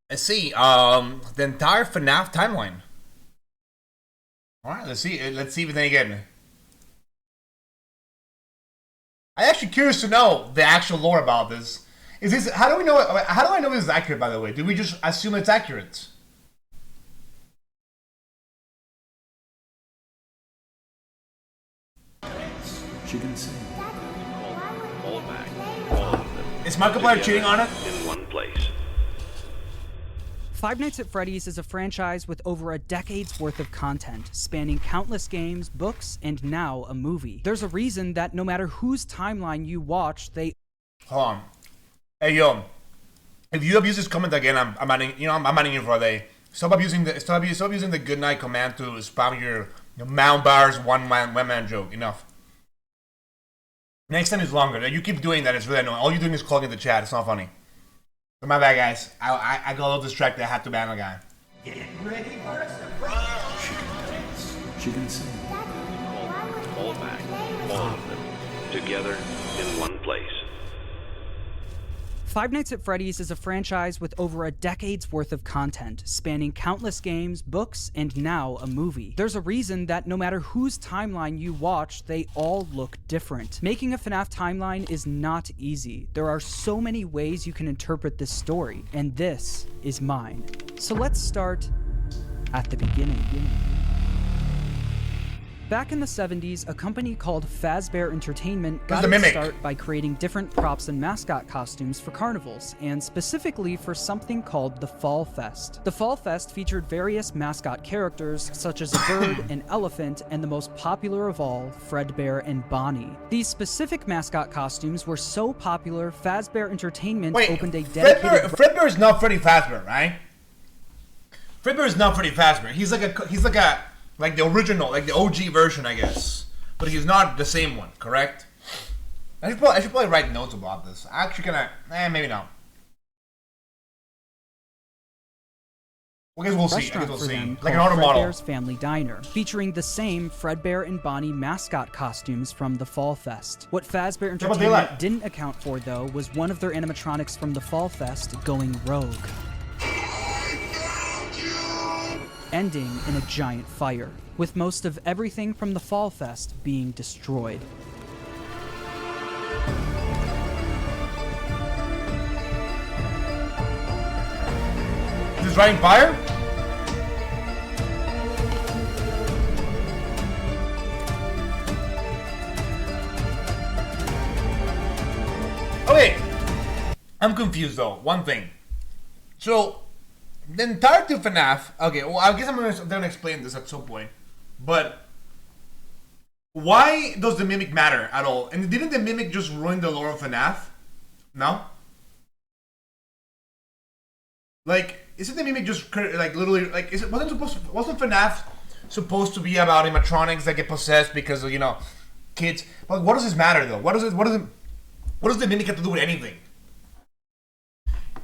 Let's see. The entire Fnaf timeline. All right, let's see. Let's see everything again. I'm actually curious to know the actual lore about this. Is this? How do we know? How do I know this is accurate? By the way, do we just assume it's accurate? She can sing. All back. All of them. Is Markiplier cheating on it? In one place. Five Nights at Freddy's is a franchise with over a decade's worth of content, spanning countless games, books, and now a movie. There's a reason that no matter whose timeline you watch, they... Hold on. Hey, yo. If you abuse this comment again, I'm adding, I'm adding you for a day. Stop abusing the good night command to spam your Mount Bars one man joke. Enough. Next time is longer. You keep doing that, it's really annoying. All you're doing is clogging the chat. It's not funny. But my bad, guys. I got a little distracted. I had to ban a guy. Get ready for a surprise. She can dance. She can sing. All back. All of them. Together in one place. Five Nights at Freddy's is a franchise with over a decade's worth of content, spanning countless games, books, and now a movie. There's a reason that no matter whose timeline you watch, they all look different. Making a FNAF timeline is not easy. There are so many ways you can interpret this story, and this is mine. So let's start at the beginning. Back in the 70s, a company called Fazbear Entertainment got its start by creating different props and mascot costumes for carnivals, and specifically for something called the Fall Fest. The Fall Fest featured various mascot characters, such as a bird, an elephant, and the most popular of all, Fredbear and Bonnie. These specific mascot costumes were so popular, Fazbear Entertainment opened a dedicated... Fredbear is not Freddy Fazbear, right? Fredbear is not Freddy Fazbear. He's like the original, like the OG version, I guess. But he's not the same one, correct? I should probably write notes about this. Actually, maybe not. I guess we'll see. Like an auto model. Fredbear's Family Diner, featuring the same Fredbear and Bonnie mascot costumes from the Fall Fest. What Fazbear Entertainment didn't account for, though, was one of their animatronics from the Fall Fest going rogue, ending in a giant fire, with most of everything from the Fall Fest being destroyed. Is this riding fire? Okay, I'm confused though. One thing. So, the entirety of FNAF. Okay, well, I guess I'm gonna explain this at some point. But why does the mimic matter at all? And didn't the mimic just ruin the lore of FNAF? No. Like, isn't the mimic just like literally like? Wasn't FNAF supposed to be about animatronics that get possessed because of, kids? But what does this matter though? What does the mimic have to do with anything?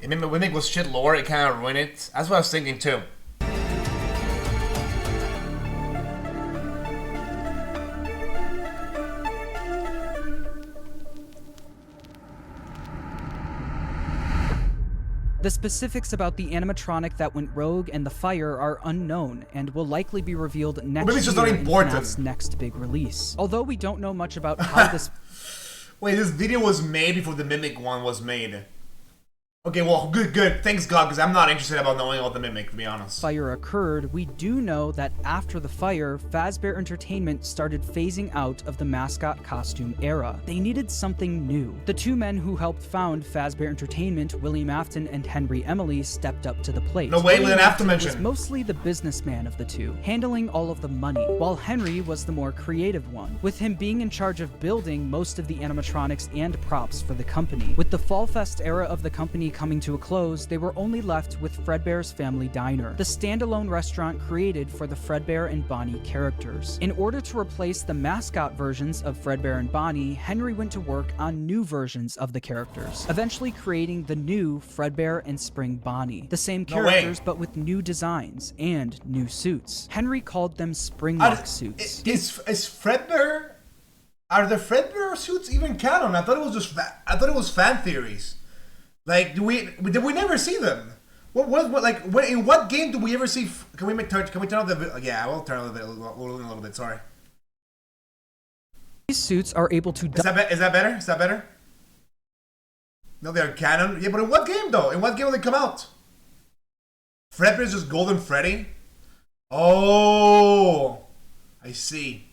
Mimic was shit lore, it kind of ruined it. That's what I was thinking too. The specifics about the animatronic that went rogue and the fire are unknown, and will likely be revealed next year in FNAF's next big release. Although we don't know much about how this... Wait, this video was made before the Mimic one was made. Okay, well, good. Thanks God, because I'm not interested about knowing about the Mimic, to be honest. Fire occurred, we do know that after the fire, Fazbear Entertainment started phasing out of the mascot costume era. They needed something new. The two men who helped found Fazbear Entertainment, William Afton and Henry Emily, stepped up to the plate. No way, William Afton was mostly the businessman of the two, handling all of the money, while Henry was the more creative one, with him being in charge of building most of the animatronics and props for the company. With the Fall Fest era of the company coming to a close, they were only left with Fredbear's Family Diner, the standalone restaurant created for the Fredbear and Bonnie characters. In order to replace the mascot versions of Fredbear and Bonnie, Henry went to work on new versions of the characters, eventually creating the new Fredbear and Spring Bonnie. The same characters, but with new designs and new suits. Henry called them Springlock suits. Is Fredbear... Are the Fredbear suits even canon? I thought it was fan theories. Like, did we never see them? In what game do we ever see? Can we turn off the? Yeah, I will turn off a little bit. Sorry. These suits are able to. Is that better? Is that better? No, they're canon. Yeah, but in what game though? In what game will they come out? Fredbear's just Golden Freddy. Oh, I see.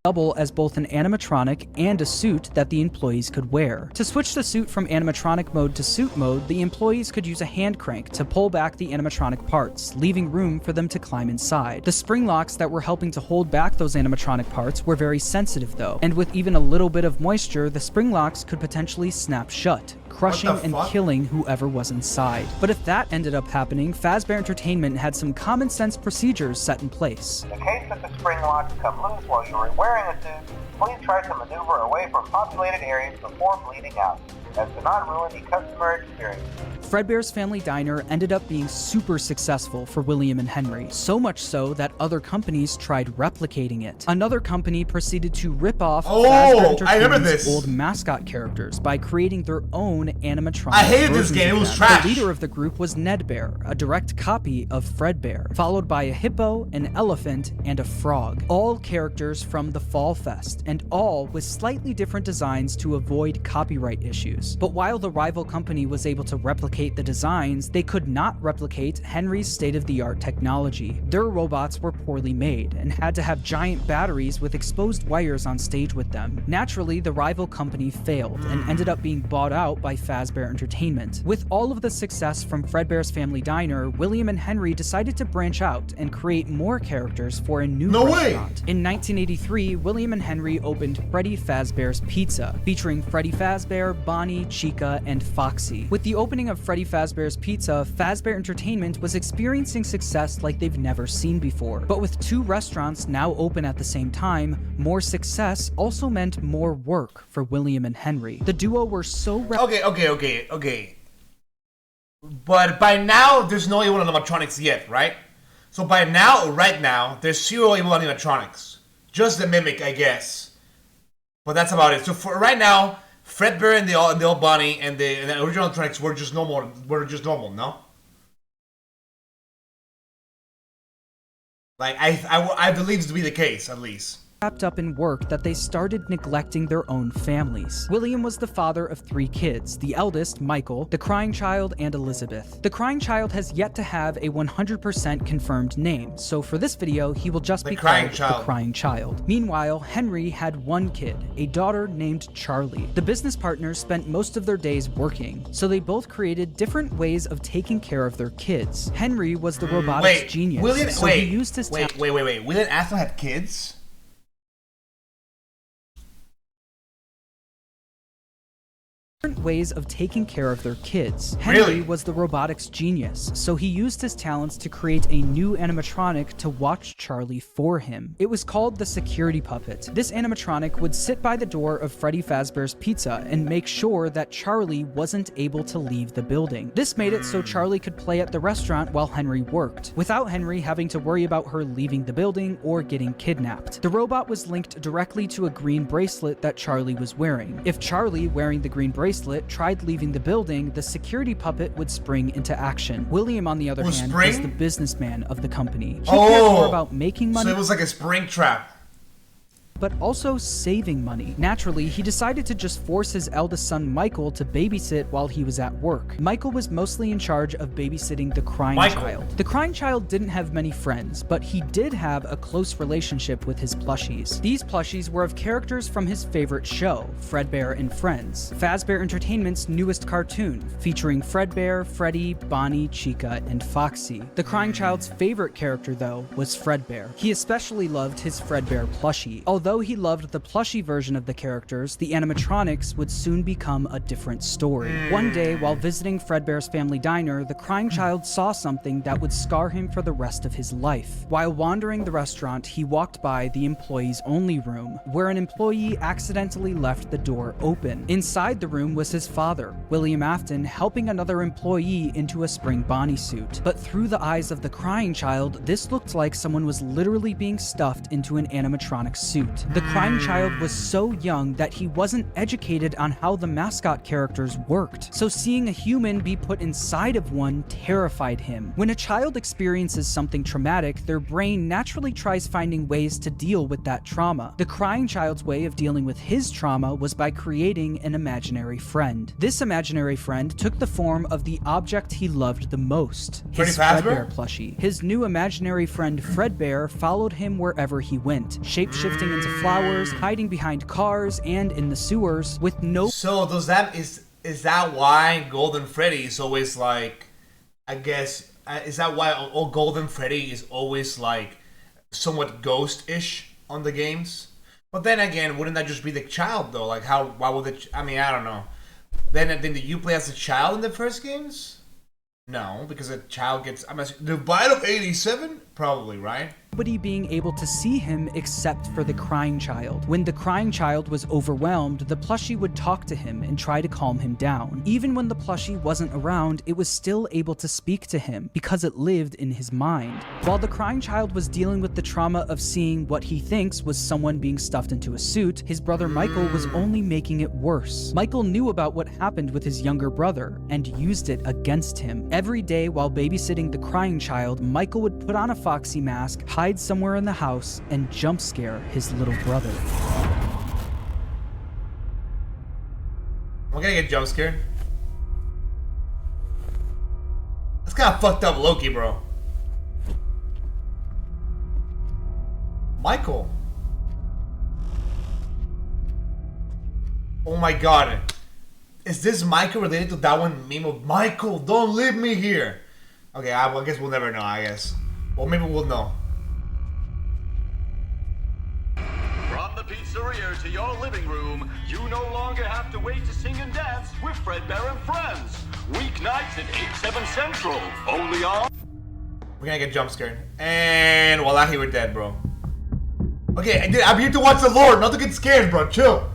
Double as both an animatronic and a suit that the employees could wear. To switch the suit from animatronic mode to suit mode, the employees could use a hand crank to pull back the animatronic parts, leaving room for them to climb inside. The spring locks that were helping to hold back those animatronic parts were very sensitive though, and with even a little bit of moisture, the spring locks could potentially snap shut, crushing and killing whoever was inside. But if that ended up happening, Fazbear Entertainment had some common sense procedures set in place. In the case that the spring locks come loose while you are wearing a suit, please try to maneuver away from populated areas before bleeding out, as to not ruin the customer experience. Fredbear's Family Diner ended up being super successful for William and Henry, so much so that other companies tried replicating it. Another company proceeded to rip off Fazbear Entertainment's old mascot characters by creating their own animatronic. I hated this game, it was trash. The leader of the group was Nedbear, a direct copy of Fredbear, followed by a hippo, an elephant, and a frog. All characters from the Fall Fest, and all with slightly different designs to avoid copyright issues. But while the rival company was able to replicate the designs, they could not replicate Henry's state-of-the-art technology. Their robots were poorly made and had to have giant batteries with exposed wires on stage with them. Naturally, the rival company failed and ended up being bought out by Fazbear Entertainment. With all of the success from Fredbear's Family Diner, William and Henry decided to branch out and create more characters for a new restaurant. In 1983, William and Henry opened Freddy Fazbear's Pizza, featuring Freddy Fazbear, Bonnie, Chica, and Foxy. With the opening of Freddy Fazbear's Pizza, Fazbear Entertainment was experiencing success like they've never seen before. But with two restaurants now open at the same time, more success also meant more work for William and Henry. The duo were so Okay. But by now, there's no evil animatronics yet, right? So right now, there's zero evil animatronics. Just the mimic, I guess. But that's about it. So for right now, Fredbear and the old Bonnie and the original animatronics were just normal, no? Like, I believe this to be the case, at least. Wrapped up in work that they started neglecting their own families. William was the father of 3 kids, the eldest, Michael, the crying child, and Elizabeth. The crying child has yet to have a 100% confirmed name, so for this video, he will just be called the crying child. Meanwhile, Henry had 1 kid, a daughter named Charlie. The business partners spent most of their days working, so they both created different ways of taking care of their kids. Henry was the robotics genius, he used his wait. William Afton had kids? different ways of taking care of their kids. Henry was the robotics genius, so he used his talents to create a new animatronic to watch Charlie for him. It was called the security puppet. This animatronic would sit by the door of Freddy Fazbear's Pizza and make sure that Charlie wasn't able to leave the building. This made it so Charlie could play at the restaurant while Henry worked, without Henry having to worry about her leaving the building or getting kidnapped. The robot was linked directly to a green bracelet that Charlie was wearing. If Charlie, wearing the green bracelet, tried leaving the building, the security puppet would spring into action. William, on the other hand, was the businessman of the company. He cared more about making money. So it was like a spring trap. But also saving money. Naturally, he decided to just force his eldest son Michael to babysit while he was at work. Michael was mostly in charge of babysitting the crying child. The crying child didn't have many friends, but he did have a close relationship with his plushies. These plushies were of characters from his favorite show, Fredbear and Friends, Fazbear Entertainment's newest cartoon, featuring Fredbear, Freddy, Bonnie, Chica, and Foxy. The crying child's favorite character, though, was Fredbear. He especially loved his Fredbear plushie. Although he loved the plushie version of the characters, the animatronics would soon become a different story. One day, while visiting Fredbear's Family Diner, the crying child saw something that would scar him for the rest of his life. While wandering the restaurant, he walked by the employees only room, where an employee accidentally left the door open. Inside the room was his father, William Afton, helping another employee into a spring Bonnie suit. But through the eyes of the crying child, this looked like someone was literally being stuffed into an animatronic suit. hurt. The crying child was so young that he wasn't educated on how the mascot characters worked, so seeing a human be put inside of one terrified him. When a child experiences something traumatic, their brain naturally tries finding ways to deal with that trauma. The crying child's way of dealing with his trauma was by creating an imaginary friend. This imaginary friend took the form of the object he loved the most, his Fredbear plushie. His new imaginary friend Fredbear followed him wherever he went, shape-shifting into flowers, hiding behind cars, and in the sewers with no— So is that why Golden Freddy is always like, I guess, is that why old Golden Freddy is always like somewhat ghost-ish on the games? But then again, wouldn't that just be the child though? Like why would it, I mean, I don't know. Then did you play as a child in the first games? No, because a child gets, the bite of 87? Probably, right? Nobody being able to see him except for the crying child. When the crying child was overwhelmed, the plushie would talk to him and try to calm him down. Even when the plushie wasn't around, it was still able to speak to him because it lived in his mind. While the crying child was dealing with the trauma of seeing what he thinks was someone being stuffed into a suit, his brother Michael was only making it worse. Michael knew about what happened with his younger brother and used it against him. Every day while babysitting the crying child, Michael would put on a foxy mask, hide somewhere in the house, and jump scare his little brother. I'm gonna get jump scared. That's kind of fucked up Loki, bro. Michael. Oh my god. Is this Michael related to that one meme of Michael, don't leave me here? Okay, I guess we'll never know, I guess. Or maybe we'll know. From the pizzeria to your living room, you no longer have to wait to sing and dance with Fredbear and Friends. Weeknights at 8/7 Central, only on... We're gonna get jump scared. And voila, we're dead, bro. Okay, dude, I'm here to watch the Lord, not to get scared, bro. Chill.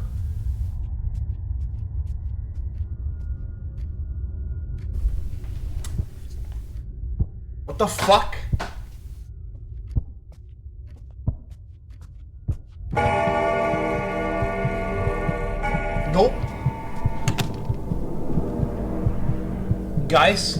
What the fuck? Nope. Guys.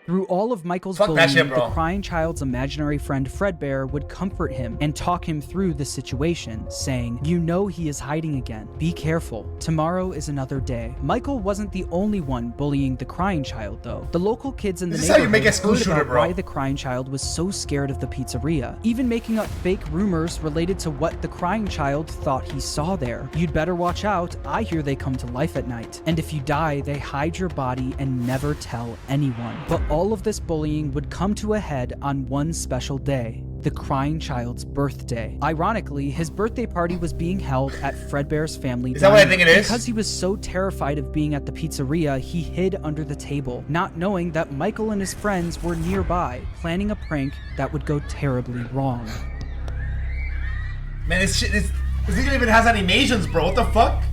Through all of Michael's Fuck bullying, that shit, bro. the crying child's imaginary friend Fredbear would comfort him and talk him through the situation, saying, "You know he is hiding again. Be careful. Tomorrow is another day." Michael wasn't the only one bullying the crying child, though. The local kids in the This is how you make a neighborhood school heard shooter, about bro. why the crying child was so scared of the pizzeria, even making up fake rumors related to what the crying child thought he saw there. "You'd better watch out. I hear they come to life at night. And if you die, they hide your body and never tell anyone." But all of this bullying would come to a head on one special day, the crying child's birthday. Ironically, his birthday party was being held at Fredbear's family Is that what I dining. think it is? Because he was so terrified of being at the pizzeria, he hid under the table, not knowing that Michael and his friends were nearby, planning a prank that would go terribly wrong. Man, this thing even has animations, bro. What the fuck?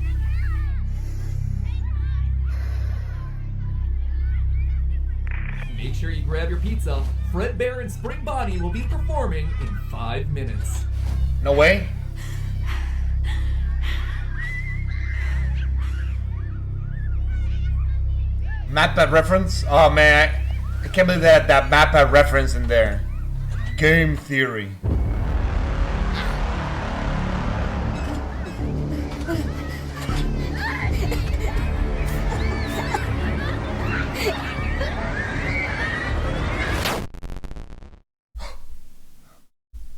Make sure you grab your pizza. Fredbear and Spring Bonnie will be performing in 5 minutes. No way. MatPat reference? Oh man, I can't believe they had that MatPat reference in there. Game theory.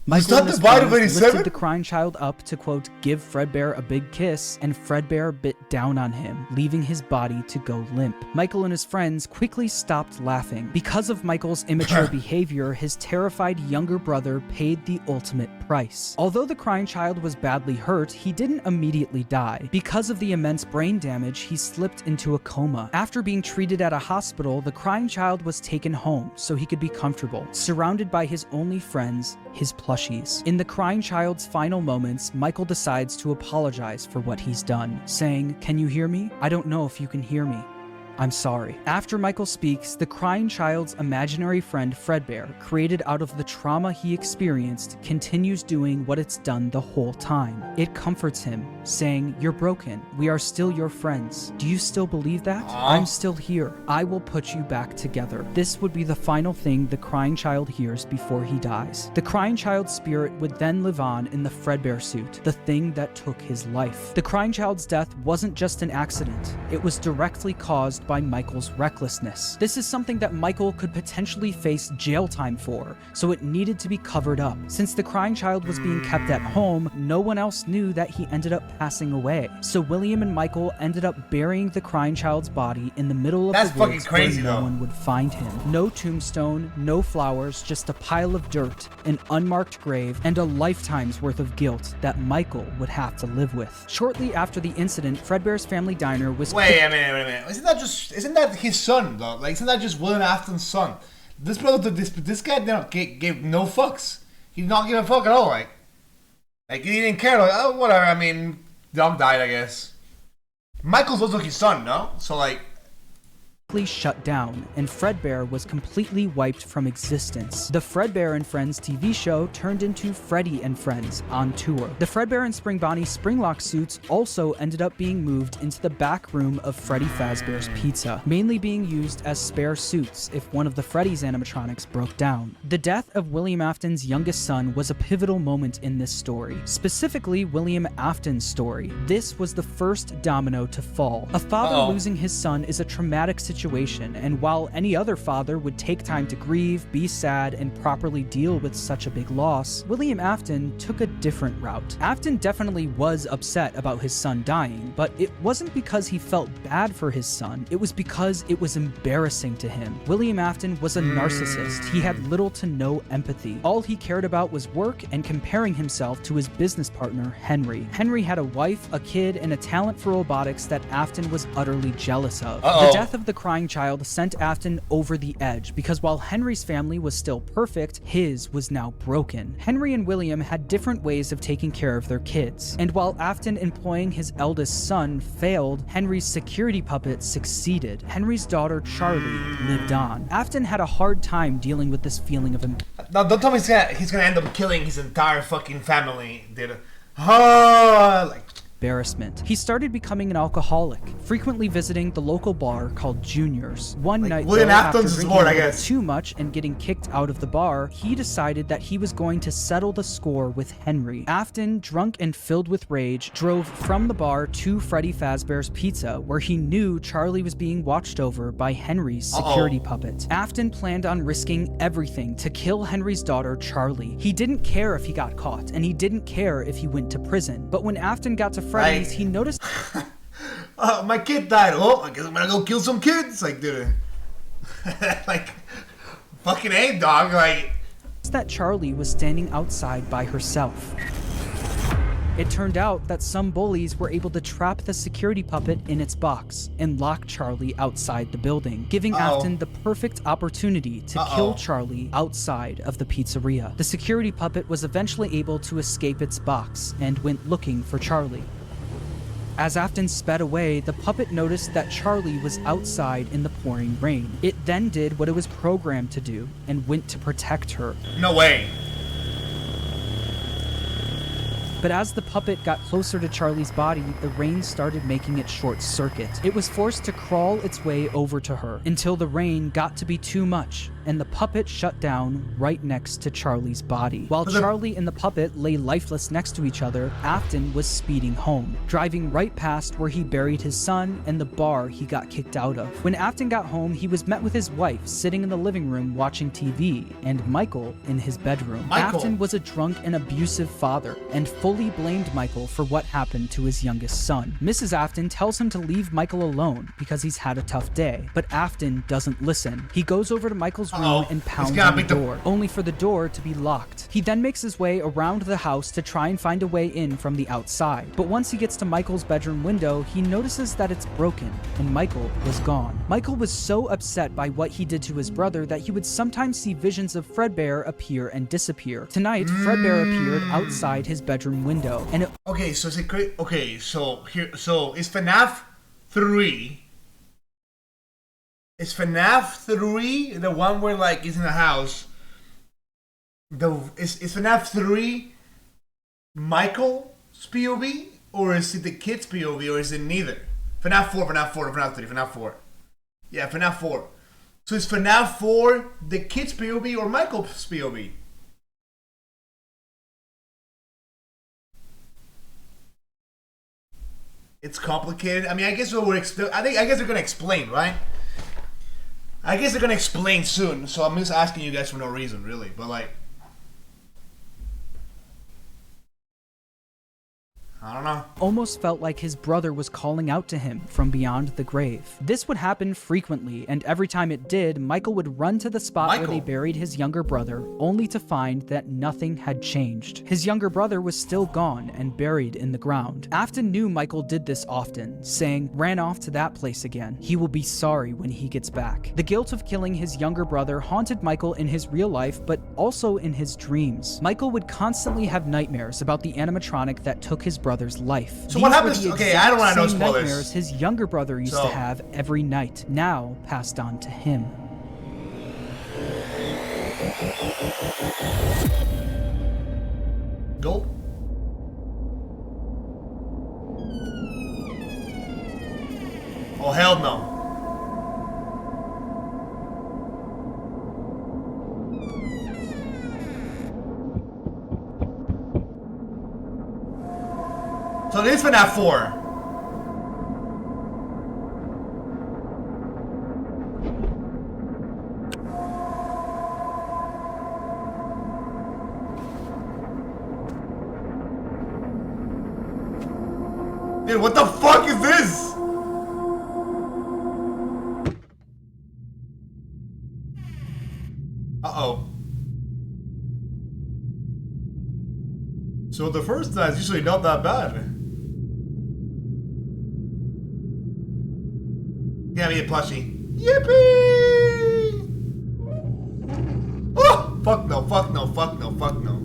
Michael and that his the bite of friends 87? lifted the crying child up to, quote, give Fredbear a big kiss, and Fredbear bit down on him, leaving his body to go limp. Michael and his friends quickly stopped laughing. Because of Michael's immature behavior, his terrified younger brother paid the ultimate price. Although the crying child was badly hurt, he didn't immediately die. Because of the immense brain damage, he slipped into a coma. After being treated at a hospital, the crying child was taken home so he could be comfortable, surrounded by his only friends, his plushie plushies. In the crying child's final moments, Michael decides to apologize for what he's done, saying, "Can you hear me? I don't know if you can hear me. I'm sorry." After Michael speaks, the crying child's imaginary friend Fredbear, created out of the trauma he experienced, continues doing what it's done the whole time. It comforts him, saying, "You're broken. We are still your friends. Do you still believe that? I'm still here. I will put you back together." This would be the final thing the crying child hears before he dies. The crying child's spirit would then live on in the Fredbear suit, the thing that took his life. The crying child's death wasn't just an accident. It was directly caused by Michael's recklessness. This is something that Michael could potentially face jail time for, so it needed to be covered up. Since the crying child was being kept at home, no one else knew that he ended up passing away. So William and Michael ended up burying the crying child's body in the middle of the woods crazy, where no though. one would find him. No tombstone, no flowers, just a pile of dirt, an unmarked grave, and a lifetime's worth of guilt that Michael would have to live with. Shortly after the incident, Fredbear's family diner was Wait a minute. Isn't that his son though? Like, isn't that just William Afton's son? This brother, this guy gave no fucks. He did not give a fuck at all. Like he didn't care. Like, oh, whatever. I mean, dog died, I guess. Michael's also his son, no? So like, shut down, and Fredbear was completely wiped from existence. The Fredbear and Friends TV show turned into Freddy and Friends on tour. The Fredbear and Spring Bonnie Springlock suits also ended up being moved into the back room of Freddy Fazbear's Pizza, mainly being used as spare suits if one of the Freddy's animatronics broke down. The death of William Afton's youngest son was a pivotal moment in this story, specifically William Afton's story. This was the first domino to fall. A father losing his son is a traumatic situation, and while any other father would take time to grieve, be sad, and properly deal with such a big loss, William Afton took a different route. Afton definitely was upset about his son dying, but it wasn't because he felt bad for his son, it was because it was embarrassing to him. William Afton was a narcissist. He had little to no empathy. All he cared about was work and comparing himself to his business partner, Henry. Henry had a wife, a kid, and a talent for robotics that Afton was utterly jealous of. The death of the crying child sent Afton over the edge because while Henry's family was still perfect, his was now broken. Henry and William had different ways of taking care of their kids, and while Afton employing his eldest son failed, Henry's security puppet succeeded. Henry's daughter Charlie lived on. Afton had a hard time dealing with this feeling of now don't tell me he's gonna end up killing his entire fucking family, dude. Like. embarrassment. He started becoming an alcoholic, frequently visiting the local bar called Junior's. One night, though, after drinking a little too much and getting kicked out of the bar, he decided that he was going to settle the score with Henry. Afton, drunk and filled with rage, drove from the bar to Freddy Fazbear's Pizza, where he knew Charlie was being watched over by Henry's security puppet. Afton planned on risking everything to kill Henry's daughter, Charlie. He didn't care if he got caught, and he didn't care if he went to prison. But when Afton got to Freddy's, he noticed my kid died. Oh, I guess I'm gonna go kill some kids. Like, dude, like, fucking A, dog. Like, that Charlie was standing outside by herself. It turned out that some bullies were able to trap the security puppet in its box and lock Charlie outside the building, giving Afton the perfect opportunity to kill Charlie outside of the pizzeria. The security puppet was eventually able to escape its box and went looking for Charlie. As Afton sped away, the puppet noticed that Charlie was outside in the pouring rain. It then did what it was programmed to do and went to protect her. No way. But as the puppet got closer to Charlie's body, the rain started making it short circuit. It was forced to crawl its way over to her until the rain got to be too much, and the puppet shut down right next to Charlie's body. While Charlie and the puppet lay lifeless next to each other, Afton was speeding home, driving right past where he buried his son and the bar he got kicked out of. When Afton got home, he was met with his wife sitting in the living room watching TV, and Michael in his bedroom. Afton was a drunk and abusive father, and fully blamed Michael for what happened to his youngest son. Mrs. Afton tells him to leave Michael alone because he's had a tough day, but Afton doesn't listen. He goes over to Michael's room and pounds on the door, only for the door to be locked. He then makes his way around the house to try and find a way in from the outside. But once he gets to Michael's bedroom window, he notices that it's broken, and Michael was gone. Michael was so upset by what he did to his brother that he would sometimes see visions of Fredbear appear and disappear. Tonight, Fredbear appeared outside his bedroom window, and okay, so is it great? Okay, so is FNAF 3? Is FNAF 3 the one where like he's in the house? Is FNAF 3 Michael's POV, or is it the kid's POV, or is it neither? FNAF 4, FNAF 4, FNAF 3, FNAF 4. Yeah, FNAF 4. So is FNAF 4 the kid's POV or Michael's POV? It's complicated. I mean, I guess I guess they're gonna explain, right? I guess they're gonna explain soon. So I'm just asking you guys for no reason, really. But like, I don't know. Almost felt like his brother was calling out to him from beyond the grave. This would happen frequently, and every time it did, Michael would run to the spot where they buried his younger brother, only to find that nothing had changed. His younger brother was still gone and buried in the ground. Afton knew Michael did this often, saying, "Ran off to that place again. He will be sorry when he gets back." The guilt of killing his younger brother haunted Michael in his real life, but also in his dreams. Michael would constantly have nightmares about the animatronic that took his brother's life. So what happens? Okay, I don't want to know spoilers. Nightmares his younger brother used to have every night, now passed on to him. Go. Oh hell no. So this is FNAF 4. Dude, what the fuck is this? Uh-oh. So the first time's usually not that bad. Yeah, me a plushie. Yippee! Oh! Fuck no, fuck no, fuck no, fuck no.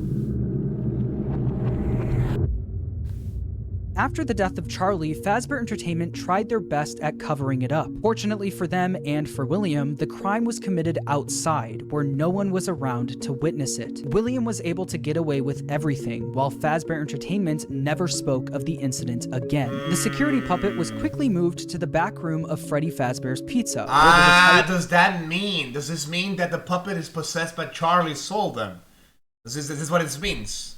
After the death of Charlie, Fazbear Entertainment tried their best at covering it up. Fortunately for them and for William, the crime was committed outside, where no one was around to witness it. William was able to get away with everything, while Fazbear Entertainment never spoke of the incident again. The security puppet was quickly moved to the back room of Freddy Fazbear's Pizza. Does that mean? Does this mean that the puppet is possessed by Charlie's soul then? Is this what it means?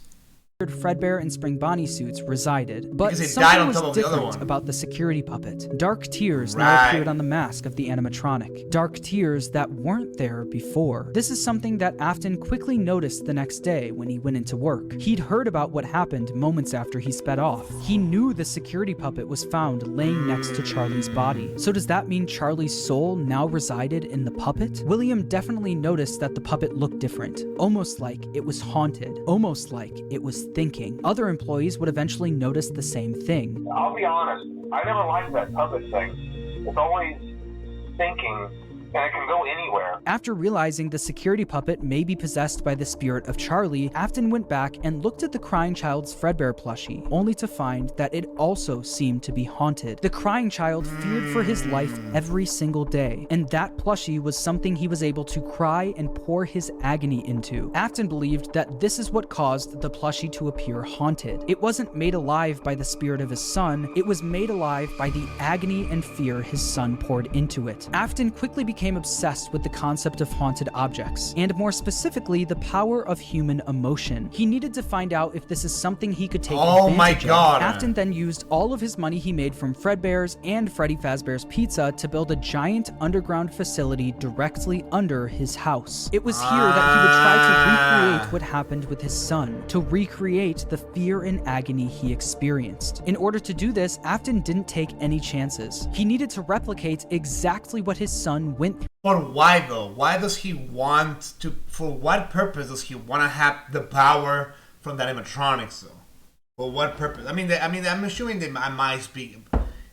Fredbear and Spring Bonnie suits resided, but something was different about the security puppet. Dark tears now appeared on the mask of the animatronic. Dark tears that weren't there before. This is something that Afton quickly noticed the next day when he went into work. He'd heard about what happened moments after he sped off. He knew the security puppet was found laying next to Charlie's body. So does that mean Charlie's soul now resided in the puppet? William definitely noticed that the puppet looked different, almost like it was haunted, almost like it was thinking. Other employees would eventually notice the same thing. I'll be honest, I never liked that puppet thing. It's always thinking, and it can go anywhere. After realizing the security puppet may be possessed by the spirit of Charlie, Afton went back and looked at the crying child's Fredbear plushie, only to find that it also seemed to be haunted. The crying child feared for his life every single day, and that plushie was something he was able to cry and pour his agony into. Afton believed that this is what caused the plushie to appear haunted. It wasn't made alive by the spirit of his son, it was made alive by the agony and fear his son poured into it. Afton quickly became obsessed with the concept of haunted objects, and more specifically, the power of human emotion. He needed to find out if this is something he could take advantage of. Afton then used all of his money he made from Fredbear's and Freddy Fazbear's Pizza to build a giant underground facility directly under his house. It was here that he would try to recreate what happened with his son, to recreate the fear and agony he experienced. In order to do this, Afton didn't take any chances. He needed to replicate exactly what his son went didn't But why though? Why does he want to? For what purpose does he want to have the power from the animatronics though? For what purpose? I'm assuming they might speak.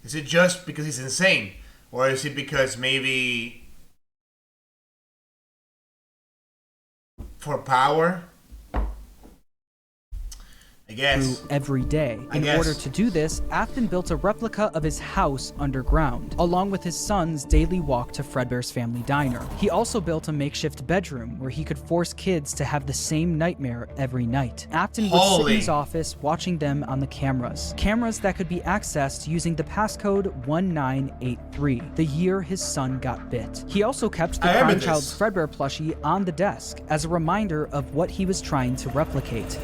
Is it just because he's insane, or is it because maybe for power? I guess. every day. In order to do this, Afton built a replica of his house underground, along with his son's daily walk to Fredbear's family diner. He also built a makeshift bedroom where he could force kids to have the same nightmare every night. Afton would sit in his office watching them on the cameras that could be accessed using the passcode 1983, the year his son got bit. He also kept the crime child's Fredbear plushie on the desk as a reminder of what he was trying to replicate.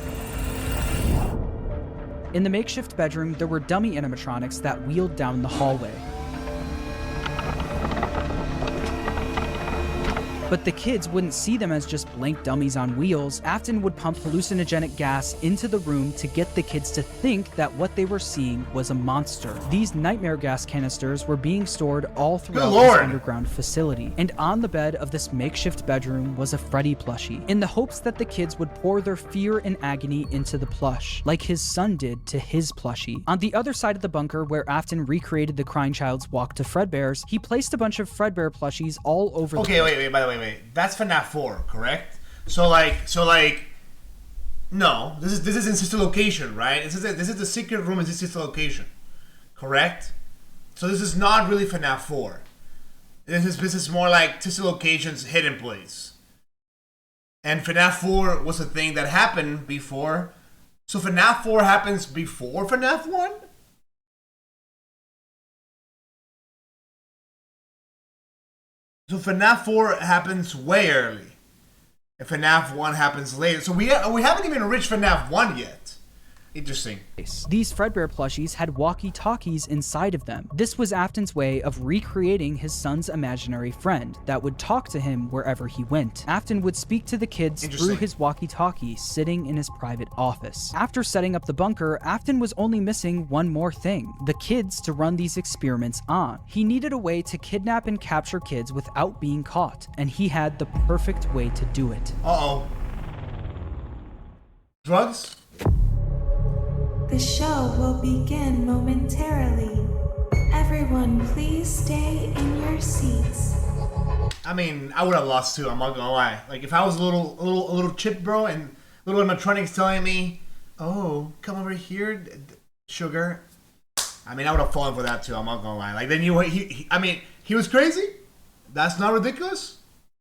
In the makeshift bedroom, there were dummy animatronics that wheeled down the hallway. But the kids wouldn't see them as just blank dummies on wheels. Afton would pump hallucinogenic gas into the room to get the kids to think that what they were seeing was a monster. These nightmare gas canisters were being stored all throughout this underground facility. And on the bed of this makeshift bedroom was a Freddy plushie, in the hopes that the kids would pour their fear and agony into the plush, like his son did to his plushie. On the other side of the bunker, where Afton recreated the crying child's walk to Fredbear's, he placed a bunch of Fredbear plushies all over the wait, by the way. That's FNAF 4, correct? So no, this is in sister location, right? This is the secret room in this sister location, correct? So this is not really FNAF 4. This is more like sister location's hidden place. And FNAF 4 was a thing that happened before. So FNAF 4 happens before FNAF 1? So FNAF 4 happens way early, and FNAF 1 happens later. So we haven't even reached FNAF 1 yet. Interesting. These Fredbear plushies had walkie-talkies inside of them. This was Afton's way of recreating his son's imaginary friend that would talk to him wherever he went. Afton would speak to the kids through his walkie-talkie sitting in his private office. After setting up the bunker, Afton was only missing one more thing: the kids to run these experiments on. He needed a way to kidnap and capture kids without being caught, and he had the perfect way to do it. Uh-oh. Drugs? The show will begin momentarily. Everyone, please stay in your seats. I mean, I would have lost too, I'm not gonna lie. Like, if I was a little chip bro and little animatronics telling me, oh, come over here, sugar. I mean, I would have fallen for that too, I'm not gonna lie. Like, they knew he was crazy. That's not ridiculous.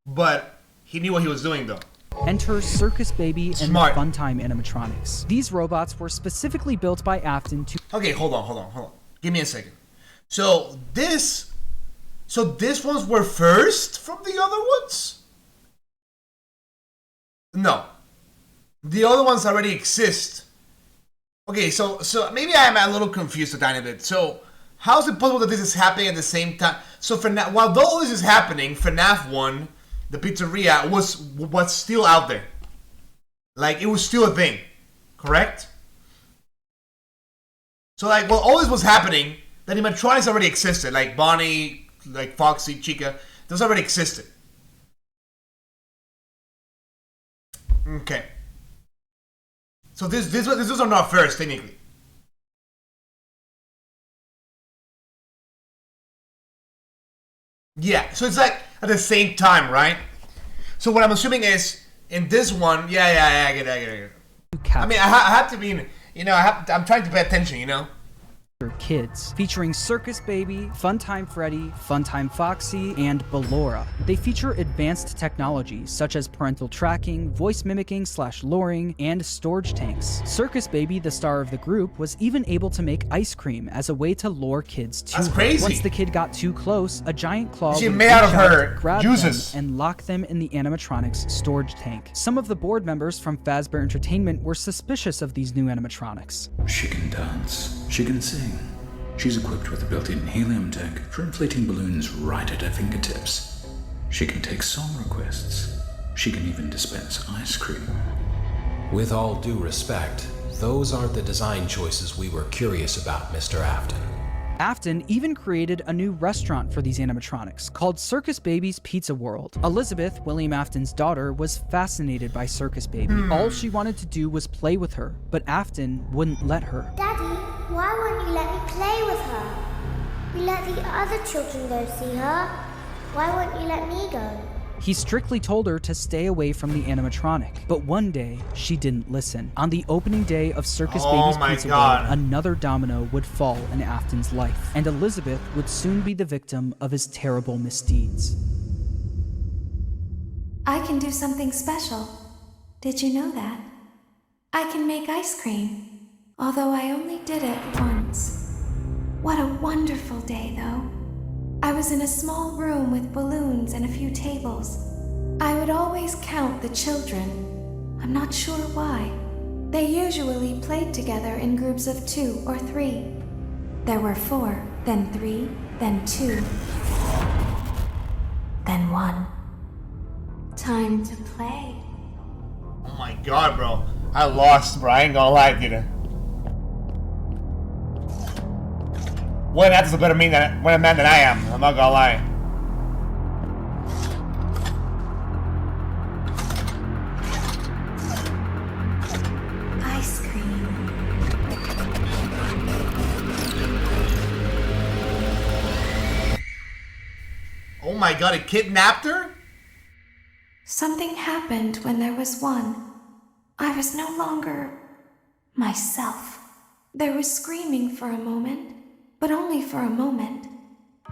But he knew what he was doing though. Enter Circus Baby and the Funtime animatronics. These robots were specifically built by Afton to... Okay, hold on. Give me a second. So these ones were first from the other ones? No. The other ones already exist. Okay, so maybe I'm a little confused a tiny bit. So how is it possible that this is happening at the same time? So while all this is happening, FNAF 1... the pizzeria was still out there. Like, it was still a thing. Correct? So, like, while all this was happening, the animatronics already existed. Like, Bonnie, like, Foxy, Chica. Those already existed. Okay. So, these are not first, technically. Yeah, so it's like at the same time, right? So what I'm assuming is in this one, I get it. I mean, I have to be, I'm trying to pay attention, you know? Kids, featuring Circus Baby, Funtime Freddy, Funtime Foxy, and Ballora. They feature advanced technology such as parental tracking, voice mimicking / luring, and storage tanks. Circus Baby, the star of the group, was even able to make ice cream as a way to lure kids to her. Crazy. Once the kid got too close, a giant claw would made out of her grab juices them and lock them in the animatronics storage tank. Some of the board members from Fazbear Entertainment were suspicious of these new animatronics. She can dance. She can sing. She's equipped with a built-in helium tank for inflating balloons right at her fingertips. She can take song requests. She can even dispense ice cream. With all due respect, those aren't the design choices we were curious about, Mr. Afton. Afton even created a new restaurant for these animatronics called Circus Baby's Pizza World. Elizabeth, William Afton's daughter, was fascinated by Circus Baby. All she wanted to do was play with her, but Afton wouldn't let her. Daddy, why won't you let me play with her? You let the other children go see her. Why won't you let me go? He strictly told her to stay away from the animatronic, but one day, she didn't listen. On the opening day of Circus Baby's Pizza World, another domino would fall in Afton's life, and Elizabeth would soon be the victim of his terrible misdeeds. I can do something special. Did you know that? I can make ice cream, although I only did it once. What a wonderful day, though. I was in a small room with balloons and a few tables. I would always count the children. I'm not sure why. They usually played together in groups of 2 or 3. There were 4, then 3, then 2, then 1. Time to play. Oh my god, bro. I lost, bro. I ain't gonna lie, dude. William Afton's a better man than I am. I'm not gonna lie. Ice cream. Oh my god, it kidnapped her? Something happened when there was one. I was no longer myself. There was screaming for a moment, but only for a moment.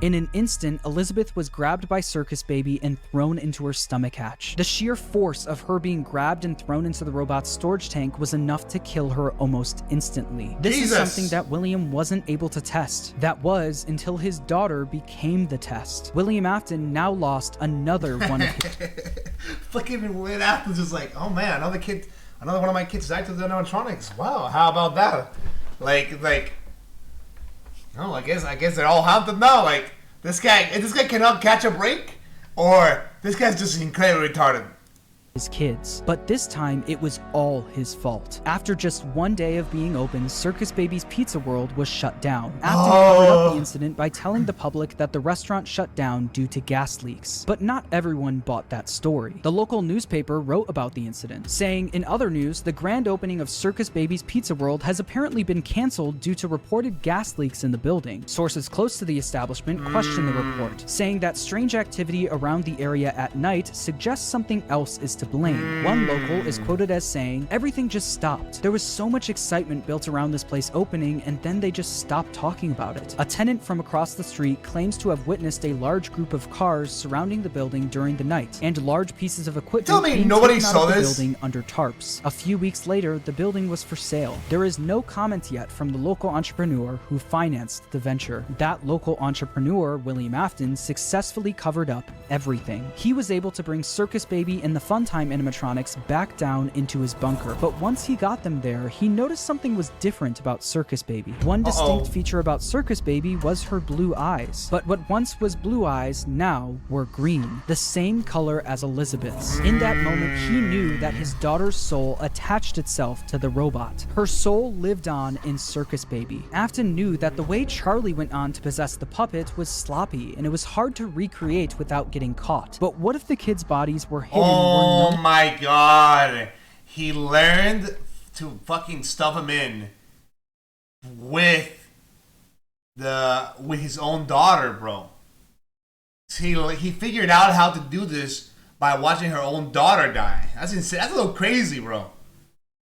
In an instant, Elizabeth was grabbed by Circus Baby and thrown into her stomach hatch. The sheer force of her being grabbed and thrown into the robot's storage tank was enough to kill her almost instantly. This is something that William wasn't able to test. That was until his daughter became the test. William Afton now lost another one of his... Fucking William Afton's just like, oh man, another one of my kids died to the animatronics. Wow, how about that? No, I guess they're all haunted now. Like, this guy cannot catch a break, or this guy's just incredibly retarded. His kids, but this time it was all his fault. After just one day of being open, Circus Baby's Pizza World was shut down. Afton covered up the incident by telling the public that the restaurant shut down due to gas leaks. But not everyone bought that story. The local newspaper wrote about the incident, saying, in other news, the grand opening of Circus Baby's Pizza World has apparently been canceled due to reported gas leaks in the building. Sources close to the establishment questioned the report, saying that strange activity around the area at night suggests something else is to blame. One local is quoted as saying, everything just stopped. There was so much excitement built around this place opening, and then they just stopped talking about it. A tenant from across the street claims to have witnessed a large group of cars surrounding the building during the night, and large pieces of equipment being taken out of the building under tarps. A few weeks later, the building was for sale. There is no comment yet from the local entrepreneur who financed the venture. That local entrepreneur, William Afton, successfully covered up everything. He was able to bring Circus Baby and the Funtime animatronics back down into his bunker, but once he got them there, he noticed something was different about Circus Baby. One distinct feature about Circus Baby was her blue eyes, but what once was blue eyes now were green, the same color as Elizabeth's. In that moment, he knew that his daughter's soul attached itself to the robot. Her soul lived on in Circus Baby. Afton knew that the way Charlie went on to possess the puppet was sloppy, and it was hard to recreate without getting caught. But what if the kids' bodies were hidden? Oh my god, he learned to fucking stuff him in with his own daughter, bro. He figured out how to do this by watching her own daughter die. That's insane. That's a little crazy, bro.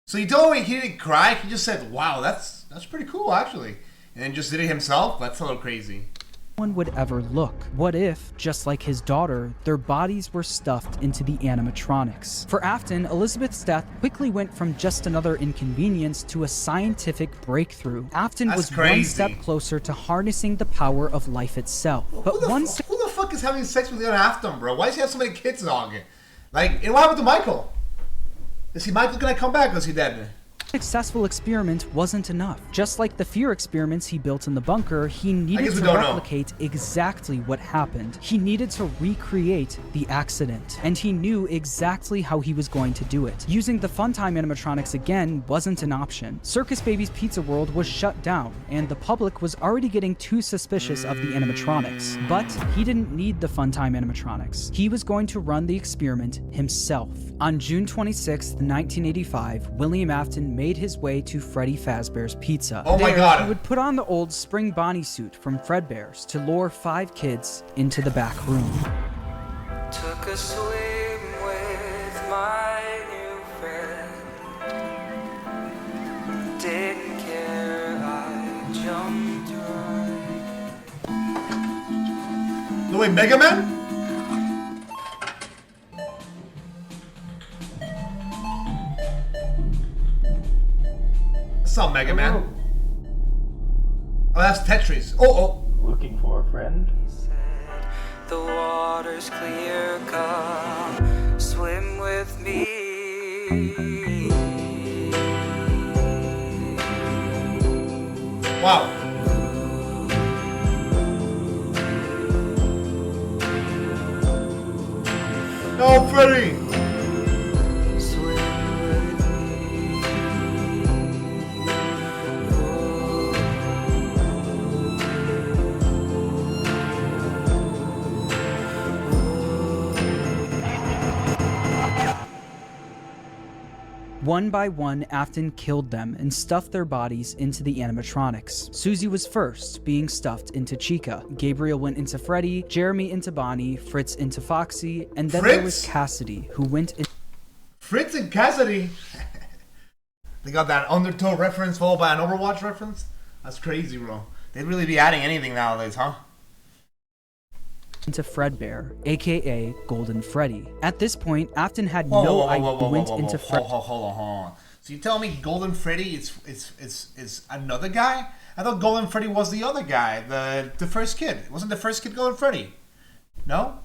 So you told me he didn't cry. He just said, "Wow, that's pretty cool, actually," and then just did it himself. That's a little crazy. One would ever look. What if, just like his daughter, their bodies were stuffed into the animatronics? For Afton, Elizabeth's death quickly went from just another inconvenience to a scientific breakthrough. Afton was one step closer to harnessing the power of life itself. But who the fuck is having sex with Afton, bro? Why does he have so many kids on it? Like, and what happened to Michael? Is Michael gonna come back or is he dead? successful experiment wasn't enough. Just like the fear experiments he built in the bunker, he needed to replicate exactly what happened. He needed to recreate the accident, and he knew exactly how he was going to do it. Using the Funtime animatronics again wasn't an option. Circus Baby's Pizza World was shut down, and the public was already getting too suspicious of the animatronics. But he didn't need the Funtime animatronics. He was going to run the experiment himself. On June 26, 1985, William Afton made his way to Freddy Fazbear's Pizza. Oh my God. He would put on the old Spring Bonnie suit from Fredbear's to lure 5 kids into the back room. Took a swim with my new friend. Didn't care, I jumped right. No way, Mega Man? That's not Mega Man. Oh, that's Tetris. Oh. Looking for a friend? He said, the water's clear, come swim with me. Wow. No, Freddy! One by one, Afton killed them and stuffed their bodies into the animatronics. Susie was first, being stuffed into Chica. Gabriel went into Freddy, Jeremy into Bonnie, Fritz into Foxy, and then there was Cassidy, who went in. Fritz and Cassidy? They got that Undertow reference followed by an Overwatch reference? That's crazy, bro. They'd really be adding anything nowadays, huh? Into Fredbear, aka Golden Freddy. At this point, Afton had no idea went into Freddy. Hold on. So you tell me Golden Freddy is another guy? I thought Golden Freddy was the other guy, the first kid. Wasn't the first kid Golden Freddy? No?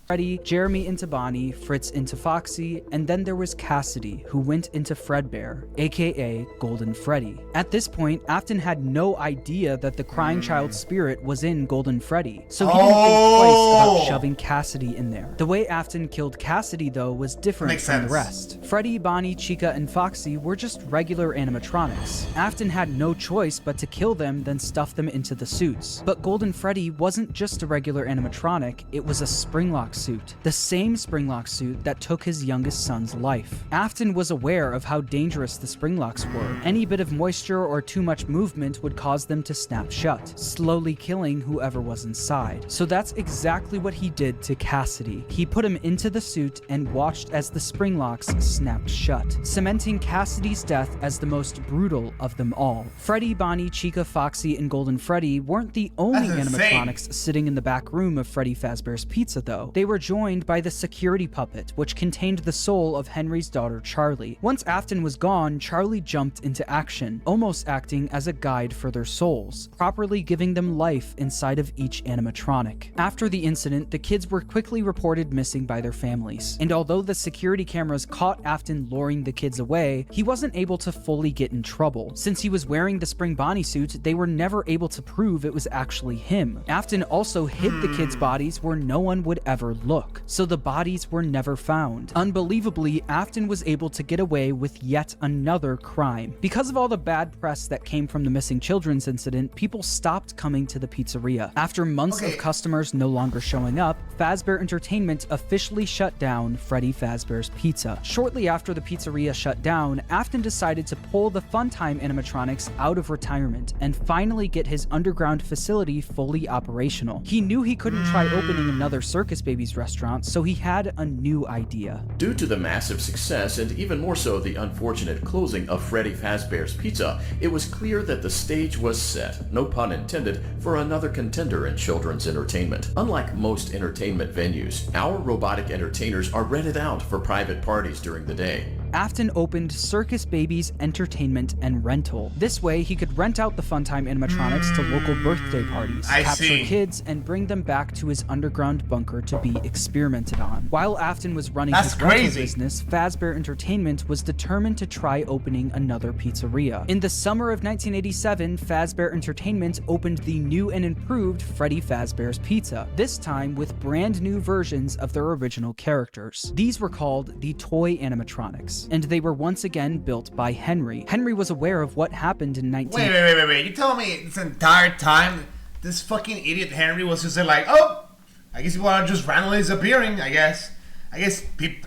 Freddy, Jeremy into Bonnie, Fritz into Foxy, and then there was Cassidy, who went into Fredbear, aka Golden Freddy. At this point, Afton had no idea that the crying child spirit was in Golden Freddy, so he didn't think twice about shoving Cassidy in there. The way Afton killed Cassidy, though, was different from the rest. Freddy, Bonnie, Chica, and Foxy were just regular animatronics. Afton had no choice but to kill them, then stuff them into the suits. But Golden Freddy wasn't just a regular animatronic, it was a Springlock suit, the same Springlock suit that took his youngest son's life. Afton was aware of how dangerous the Springlocks were. Any bit of moisture or too much movement would cause them to snap shut, slowly killing whoever was inside. So that's exactly what he did to Cassidy. He put him into the suit and watched as the Springlocks snapped shut, cementing Cassidy's death as the most brutal of them all. Freddy, Bonnie, Chica, Foxy, and Golden Freddy weren't the only animatronics sitting in the back room of Freddy Fazbear's Pizza, though. They were joined by the security puppet, which contained the soul of Henry's daughter Charlie. Once Afton was gone, Charlie jumped into action, almost acting as a guide for their souls, properly giving them life inside of each animatronic. After the incident, the kids were quickly reported missing by their families, and although the security cameras caught Afton luring the kids away, he wasn't able to fully get in trouble. Since he was wearing the Spring Bonnie suit, they were never able to prove it was actually him. Afton also hid the kids' bodies where no one would ever look, so the bodies were never found. Unbelievably, Afton was able to get away with yet another crime. Because of all the bad press that came from the missing children's incident, people stopped coming to the pizzeria. After months of customers no longer showing up, Fazbear Entertainment officially shut down Freddy Fazbear's Pizza. Shortly after the pizzeria shut down, Afton decided to pull the Funtime animatronics out of retirement and finally get his underground facility fully operational. He knew he couldn't try opening another Circus Baby's restaurant, so he had a new idea. Due to the massive success and even more so the unfortunate closing of Freddy Fazbear's Pizza, it was clear that the stage was set, no pun intended, for another contender in children's entertainment. Unlike most entertainment venues, our robotic entertainers are rented out for private parties during the day. Afton opened Circus Baby's entertainment and rental. This way, he could rent out the Funtime animatronics to local birthday parties, capture kids, and bring them back to his underground bunker to be experimented on. While Afton was running his rental business, Fazbear Entertainment was determined to try opening another pizzeria. In the summer of 1987, Fazbear Entertainment opened the new and improved Freddy Fazbear's Pizza, this time with brand new versions of their original characters. These were called the toy animatronics, and they were once again built by Henry. Henry was aware of what happened in 19... Wait. You tell me this entire time this fucking idiot Henry was just like, oh, I guess people are just randomly disappearing, I guess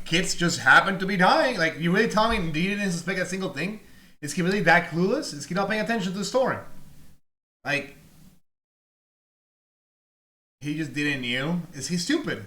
kids just happen to be dying. Like, you really tell me he didn't suspect a single thing? Is he really that clueless? Is he not paying attention to the story? Like, he just didn't know? Is he stupid?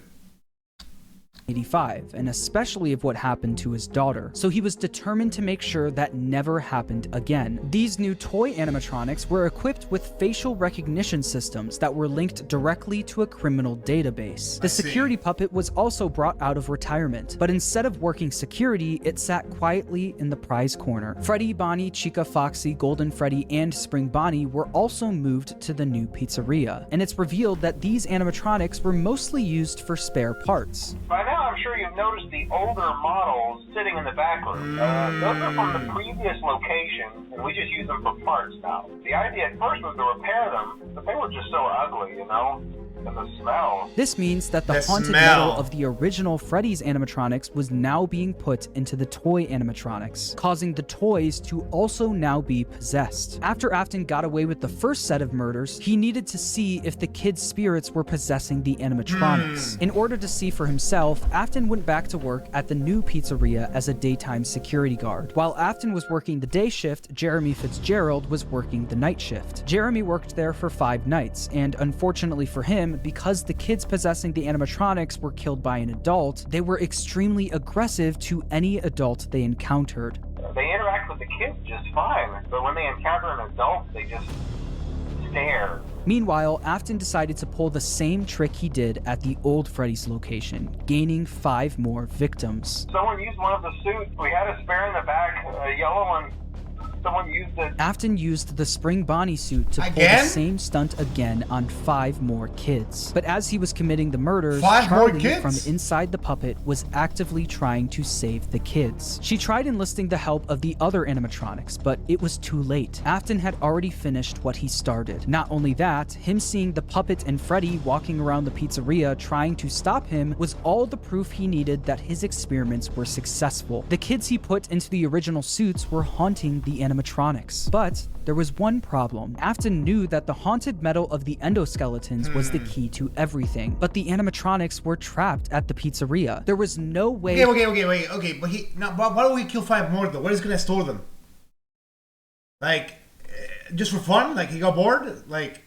85, and especially of what happened to his daughter, so he was determined to make sure that never happened again. These new toy animatronics were equipped with facial recognition systems that were linked directly to a criminal database. The security puppet was also brought out of retirement, but instead of working security, it sat quietly in the prize corner. Freddy, Bonnie, Chica, Foxy, Golden Freddy, and Spring Bonnie were also moved to the new pizzeria, and it's revealed that these animatronics were mostly used for spare parts. By now, I'm sure you've noticed the older models sitting in the back room. Those are from the previous location, and we just use them for parts now. The idea at first was to repair them, but they were just so ugly, you know? And the smell. This means that the haunted metal of the original Freddy's animatronics was now being put into the toy animatronics, causing the toys to also now be possessed. After Afton got away with the first set of murders, he needed to see if the kids' spirits were possessing the animatronics. In order to see for himself, Afton went back to work at the new pizzeria as a daytime security guard. While Afton was working the day shift, Jeremy Fitzgerald was working the night shift. Jeremy worked there for 5 nights, and unfortunately for him, because the kids possessing the animatronics were killed by an adult, they were extremely aggressive to any adult they encountered. They interact with the kids just fine, but when they encounter an adult, they just stare. Meanwhile, Afton decided to pull the same trick he did at the old Freddy's location, gaining 5 more victims. Someone used one of the suits. We had a spare in the back, a yellow one. Someone used it. Afton used the Spring Bonnie suit to pull the same stunt again on 5 more kids. But as he was committing the murders, Charlie from inside the puppet was actively trying to save the kids. She tried enlisting the help of the other animatronics, but it was too late. Afton had already finished what he started. Not only that, him seeing the puppet and Freddy walking around the pizzeria trying to stop him was all the proof he needed that his experiments were successful. The kids he put into the original suits were haunting the animatronics. But there was one problem. Afton knew that the haunted metal of the endoskeletons was the key to everything, but the animatronics were trapped at the pizzeria. There was no way... Okay, but why don't we kill 5 more though? Where is he gonna store them? Like, just for fun? Like, he got bored? Like...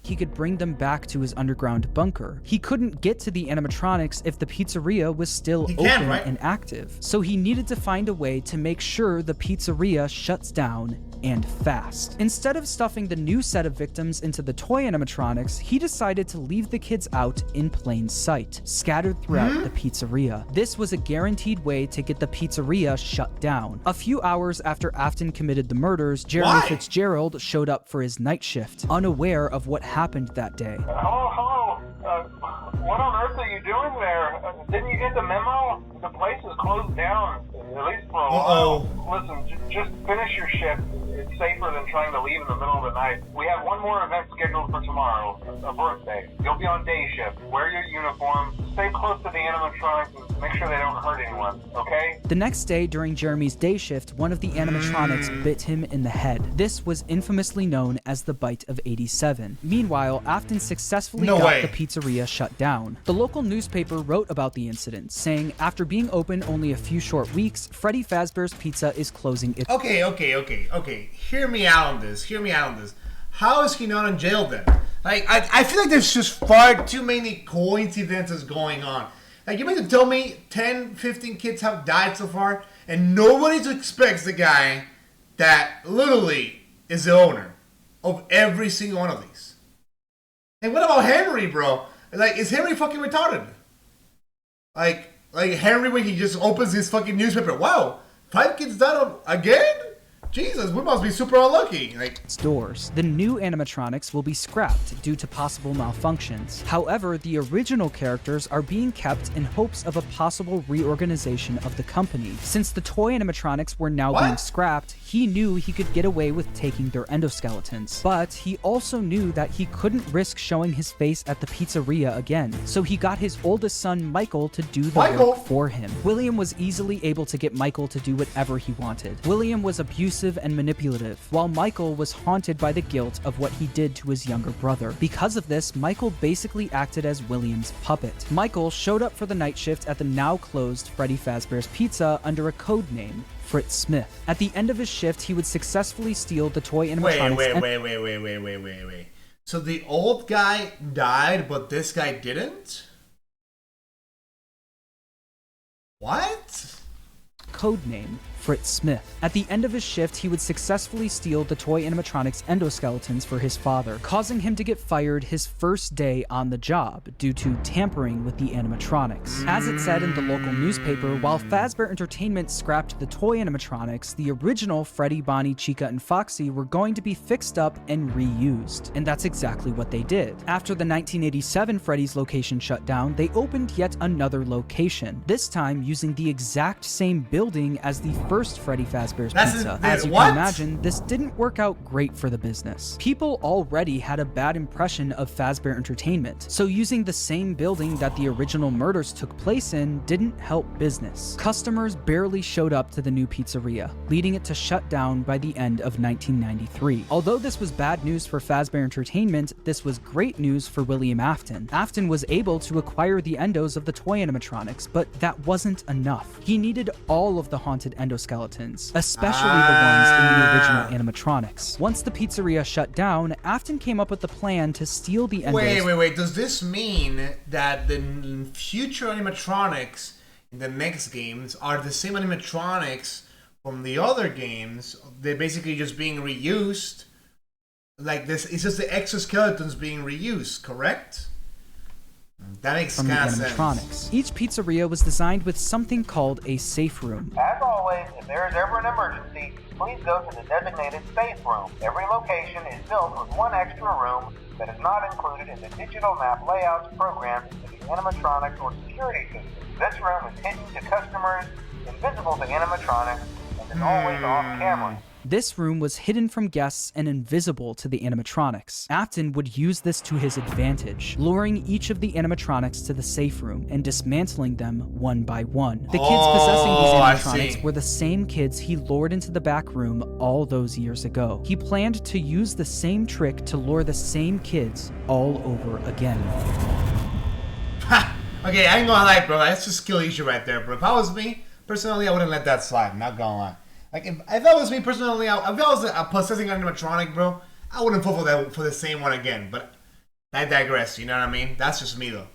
He could bring them back to his underground bunker. He couldn't get to the animatronics if the pizzeria was still open and active. So he needed to find a way to make sure the pizzeria shuts down and fast. Instead of stuffing the new set of victims into the toy animatronics, he decided to leave the kids out in plain sight, scattered throughout the pizzeria. This was a guaranteed way to get the pizzeria shut down. A few hours after Afton committed the murders, Jeremy Fitzgerald showed up for his night shift, unaware of what happened that day. Hello. What on earth are you doing there? Didn't you get the memo? The place is closed down, at least for a while. Listen, just finish your shift. It's safer than trying to leave in the middle of the night. We have one more event scheduled for tomorrow, a birthday. You'll be on day shift. Wear your uniform. Stay close to the animatronics and make sure they don't hurt anyone, okay? The next day, during Jeremy's day shift, one of the animatronics bit him in the head. This was infamously known as the Bite of 87. Meanwhile, Afton successfully got the pizzeria shut down. The local newspaper wrote about the incident, saying after being open only a few short weeks, Freddy Fazbear's Pizza is closing its... Okay. Hear me out on this. How is he not in jail then? Like, I feel like there's just far too many coincidences going on. Like, you mean to tell me 10, 15 kids have died so far, and nobody expects the guy that literally is the owner of every single one of these? And what about Henry, bro? Like, is Henry fucking retarded? Like, like Henry when he just opens his fucking newspaper. Wow, 5 kids died again? Jesus, we must be super unlucky. Like doors. The new animatronics will be scrapped due to possible malfunctions. However, the original characters are being kept in hopes of a possible reorganization of the company. Since the toy animatronics were now being scrapped, he knew he could get away with taking their endoskeletons. But he also knew that he couldn't risk showing his face at the pizzeria again. So he got his oldest son, Michael, to do the work for him. William was easily able to get Michael to do whatever he wanted. William was abusive and manipulative, while Michael was haunted by the guilt of what he did to his younger brother. Because of this, Michael basically acted as William's puppet. Michael showed up for the night shift at the now closed Freddy Fazbear's Pizza under a code name, Fritz Smith. At the end of his shift, he would successfully steal the toy animatronics. Wait. So the old guy died, but this guy didn't? What? Codename Fritz Smith. At the end of his shift, he would successfully steal the toy animatronics endoskeletons for his father, causing him to get fired his first day on the job due to tampering with the animatronics. As it said in the local newspaper, while Fazbear Entertainment scrapped the toy animatronics, the original Freddy, Bonnie, Chica, and Foxy were going to be fixed up and reused. And that's exactly what they did. After the 1987 Freddy's location shut down, they opened yet another location, this time using the exact same building as the first Freddy Fazbear's Pizza. As you can imagine, this didn't work out great for the business. People already had a bad impression of Fazbear Entertainment, so using the same building that the original murders took place in didn't help business. Customers barely showed up to the new pizzeria, leading it to shut down by the end of 1993. Although this was bad news for Fazbear Entertainment, this was great news for William Afton. Afton was able to acquire the endos of the toy animatronics, but that wasn't enough. He needed all of the haunted endoskeletons, especially the ones in the original animatronics. Once the pizzeria shut down, Afton came up with the plan to steal the endos. Wait. Does this mean that the future animatronics in the next games are the same animatronics from the other games? They're basically just being reused. Like this, it's just the exoskeletons being reused, correct? That makes from the animatronics. Each pizzeria was designed with something called a safe room. As always, if there is ever an emergency, please go to the designated safe room. Every location is built with one extra room that is not included in the digital map layouts programmed into the animatronics or security system. This room is hidden to customers, invisible to animatronics, and is always off camera. This room was hidden from guests and invisible to the animatronics. Afton would use this to his advantage, luring each of the animatronics to the safe room and dismantling them one by one. The kids possessing these animatronics were the same kids he lured into the back room all those years ago. He planned to use the same trick to lure the same kids all over again. Ha! Okay, I ain't gonna lie, bro. That's just skill issue right there, bro. If I was me, personally, I wouldn't let that slide. I'm not gonna lie. Like, if that was me personally, if I was a possessing animatronic, bro, I wouldn't fall for the same one again. But I digress, you know what I mean? That's just me, though.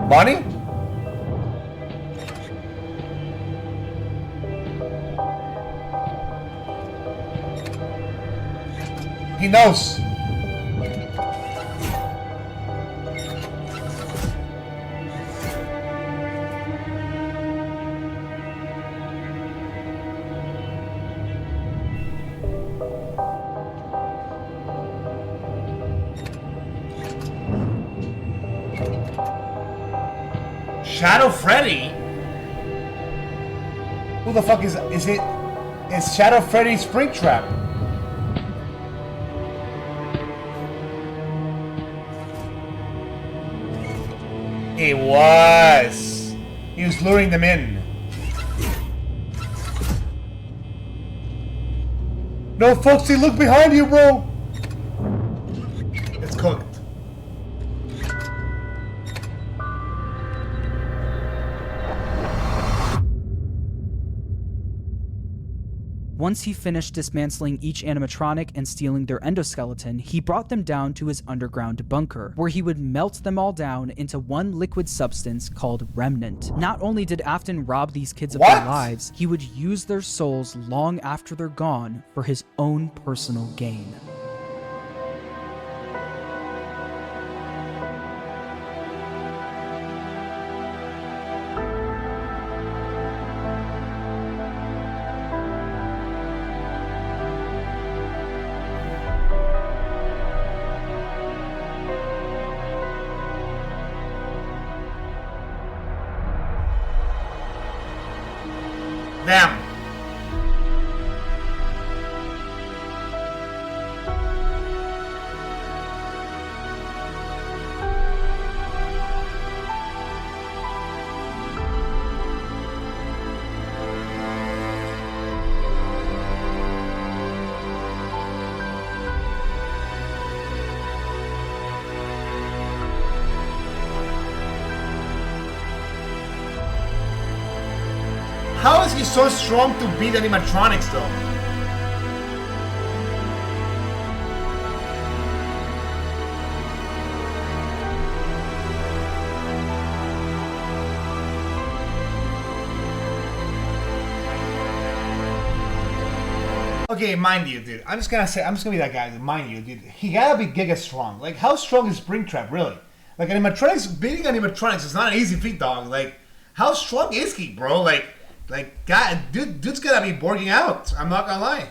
Bonnie? He knows. Shadow Freddy? Who the fuck is it? It's Shadow Freddy Springtrap. He was luring them in. No, Foxy, look behind you, bro. It's cooked. Once he finished dismantling each animatronic and stealing their endoskeleton, he brought them down to his underground bunker, where he would melt them all down into one liquid substance called remnant. Not only did Afton rob these kids of their lives, he would use their souls long after they're gone for his own personal gain. Damn. How is he so strong to beat animatronics though? Okay, mind you, dude. I'm just gonna be that guy. Mind you, dude. He gotta be giga strong. Like, how strong is Springtrap really? Like, beating animatronics is not an easy feat, dog. Like, how strong is he, bro? Like, God, dude's gonna be borging out. I'm not gonna lie.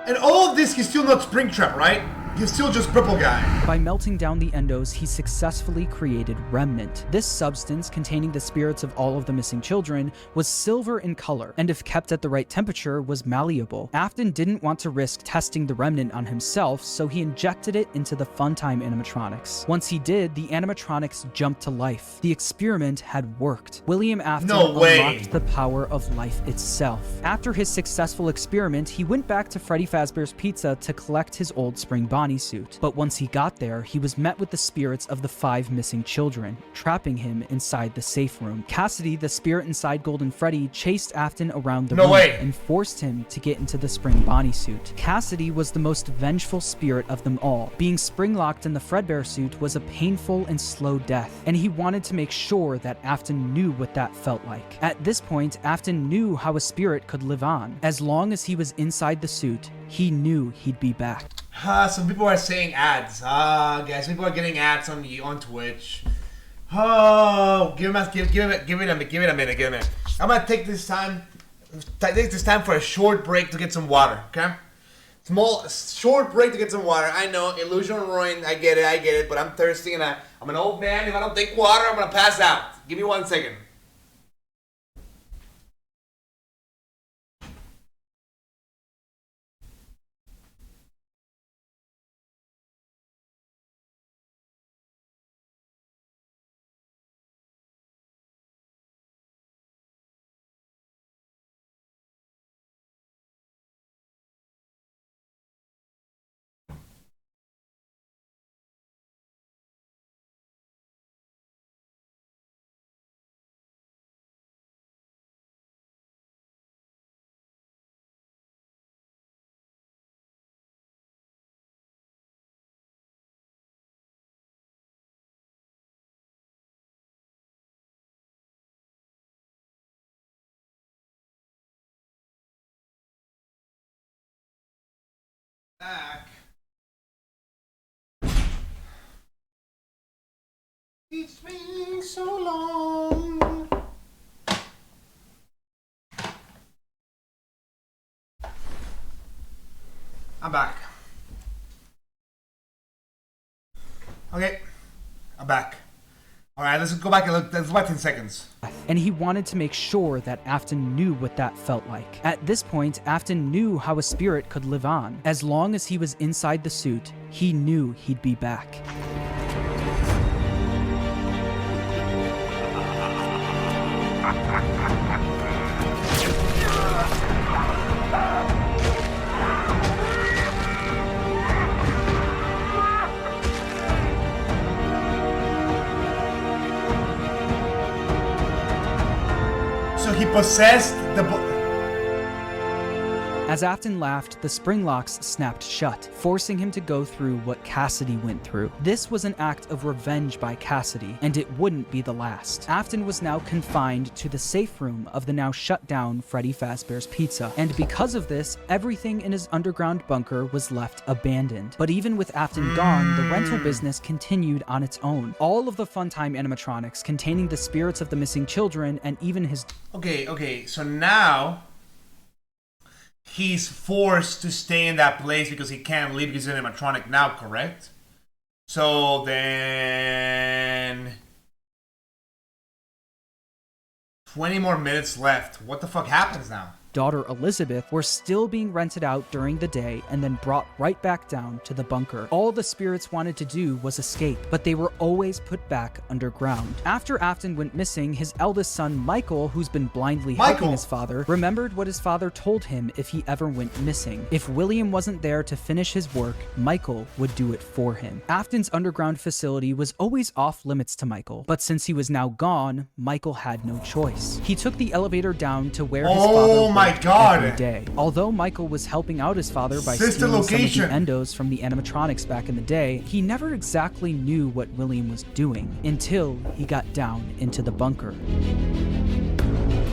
And all of this, he's still not Springtrap, right? He's still just Purple Guy. By melting down the endos, he successfully created remnant. This substance, containing the spirits of all of the missing children, was silver in color, and if kept at the right temperature, was malleable. Afton didn't want to risk testing the remnant on himself, so he injected it into the Funtime animatronics. Once he did, the animatronics jumped to life. The experiment had worked. William Afton unlocked the power of life itself. After his successful experiment, he went back to Freddy Fazbear's Pizza to collect his old spring Bonnie suit. But once he got there, he was met with the spirits of the 5 missing children, trapping him inside the safe room. Cassidy, the spirit inside Golden Freddy, chased Afton around the room and forced him to get into the spring Bonnie suit. Cassidy was the most vengeful spirit of them all. Being spring-locked in the Fredbear suit was a painful and slow death, and he wanted to make sure that Afton knew what that felt like. At this point, Afton knew how a spirit could live on. As long as he was inside the suit, he knew he'd be back. Some people are saying ads. Guys, people are getting ads on Twitch. Oh, give it a minute. I'm gonna take this time for a short break to get some water. Okay, short break to get some water. I know, illusion ruined. I get it. But I'm thirsty and I'm an old man. If I don't take water, I'm gonna pass out. Give me 1 second. Back. It's been so long. I'm back. Okay, I'm back. Alright, let's go back and look. Let's go back 10 seconds. And he wanted to make sure that Afton knew what that felt like. At this point, Afton knew how a spirit could live on. As long as he was inside the suit, he knew he'd be back. he possessed the... As Afton laughed, the spring locks snapped shut, forcing him to go through what Cassidy went through. This was an act of revenge by Cassidy, and it wouldn't be the last. Afton was now confined to the safe room of the now shut down Freddy Fazbear's Pizza, and because of this, everything in his underground bunker was left abandoned. But even with Afton gone, the rental business continued on its own. All of the Funtime animatronics containing the spirits of the missing children and even his... Okay, so now... he's forced to stay in that place because he can't leave because he's an animatronic now, correct? So then... 20 more minutes left. What the fuck happens now? Daughter Elizabeth were still being rented out during the day and then brought right back down to the bunker. All the spirits wanted to do was escape, but they were always put back underground. After Afton went missing, his eldest son Michael, who's been blindly helping his father, remembered what his father told him if he ever went missing. If William wasn't there to finish his work, Michael would do it for him. Afton's underground facility was always off limits to Michael, but since he was now gone, Michael had no choice. He took the elevator down to where his father every day. Although Michael was helping out his father by stealing some of the endos from the animatronics back in the day, he never exactly knew what William was doing until he got down into the bunker.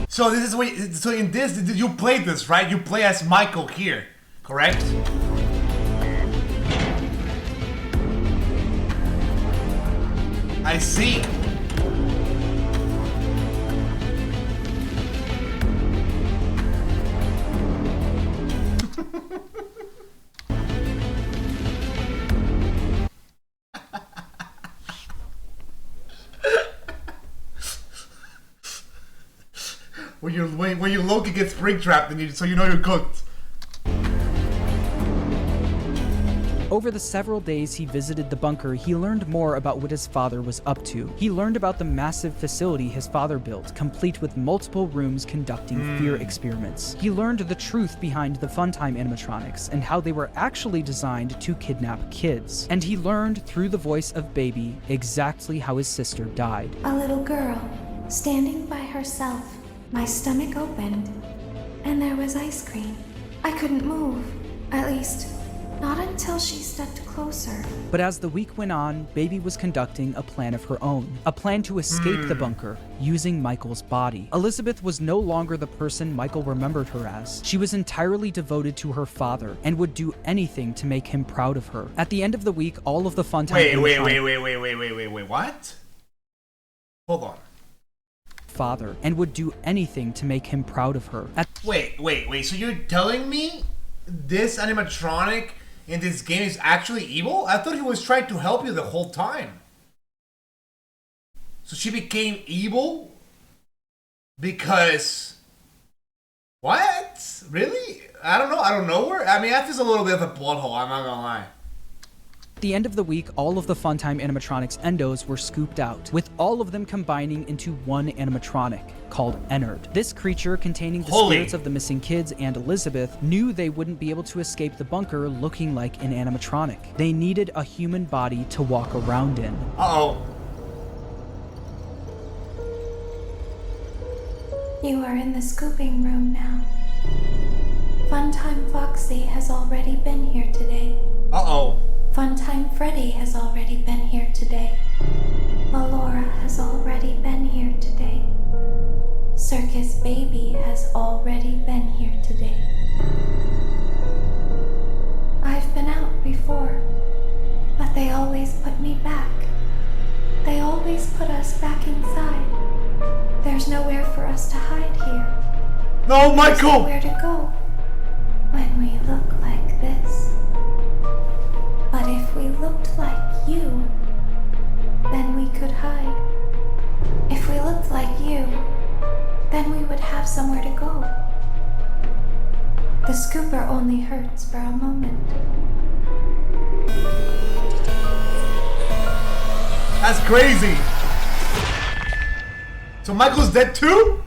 So this is what. So in this, you played this, right? You play as Michael here, correct? I see. When you Loki gets spring trapped, and so you know you're cooked. Over the several days he visited the bunker, he learned more about what his father was up to. He learned about the massive facility his father built, complete with multiple rooms conducting fear experiments. He learned the truth behind the Funtime animatronics and how they were actually designed to kidnap kids. And he learned through the voice of Baby exactly how his sister died. A little girl, standing by herself. My stomach opened, and there was ice cream. I couldn't move, at least, not until she stepped closer. But as the week went on, Baby was conducting a plan of her own, a plan to escape the bunker, using Michael's body. Elizabeth was no longer the person Michael remembered her as. She was entirely devoted to her father, and would do anything to make him proud of her. At the end of the week, all of the Funtime Wait, what? Hold on. Father, and would do anything to make him proud of her. Wait, so you're telling me this animatronic in this game is actually evil? I thought he was trying to help you the whole time. So she became evil because... What? Really? I don't know, I don't know where. I mean, that's just a little bit of a plot hole, I'm not gonna lie. At the end of the week, all of the Funtime animatronics endos were scooped out, with all of them combining into one animatronic, called Ennard. This creature, containing the spirits of the missing kids and Elizabeth, knew they wouldn't be able to escape the bunker looking like an animatronic. They needed a human body to walk around in. Uh-oh. You are in the scooping room now. Funtime Foxy has already been here today. Uh-oh. Funtime Freddy has already been here today. Melora has already been here today. Circus Baby has already been here today. I've been out before, but they always put me back. They always put us back inside. There's nowhere for us to hide here. No, Michael! There's nowhere to go when we look like this. But if we looked like you, then we could hide. If we looked like you, then we would have somewhere to go. The scooper only hurts for a moment. That's crazy. So Michael's dead too?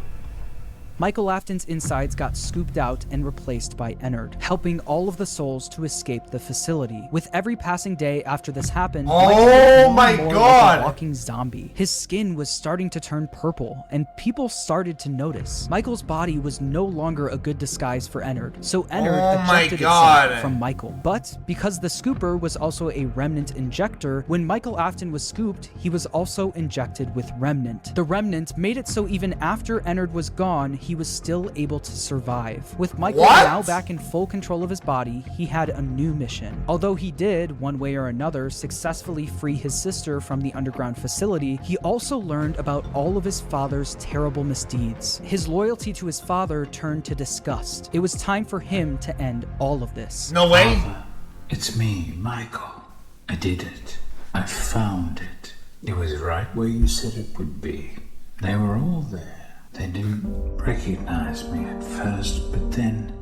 Michael Afton's insides got scooped out and replaced by Ennard, helping all of the souls to escape the facility. With every passing day after this happened, oh my God, like a walking zombie. His skin was starting to turn purple, and people started to notice. Michael's body was no longer a good disguise for Ennard, so Ennard ejected itself from Michael. But because the scooper was also a remnant injector, when Michael Afton was scooped, he was also injected with remnant. The remnant made it so even after Ennard was gone, he was still able to survive. With Michael now back in full control of his body, he had a new mission. Although he did, one way or another, successfully free his sister from the underground facility, he also learned about all of his father's terrible misdeeds. His loyalty to his father turned to disgust. It was time for him to end all of this. No way! Father, it's me, Michael. I did it. I found it. It was right where you said it would be. They were all there. They didn't recognize me at first, but then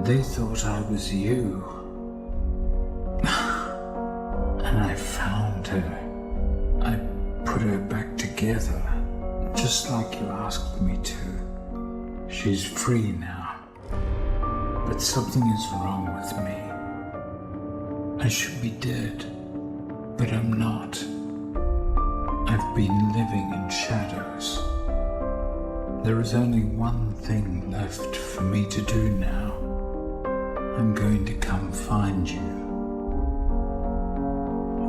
they thought I was you. And I found her. I put her back together, just like you asked me to. She's free now. But something is wrong with me. I should be dead, but I'm not. I've been living in shadows. There is only one thing left for me to do now. I'm going to come find you.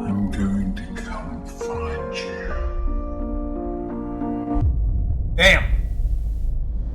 I'm going to come find you. Damn.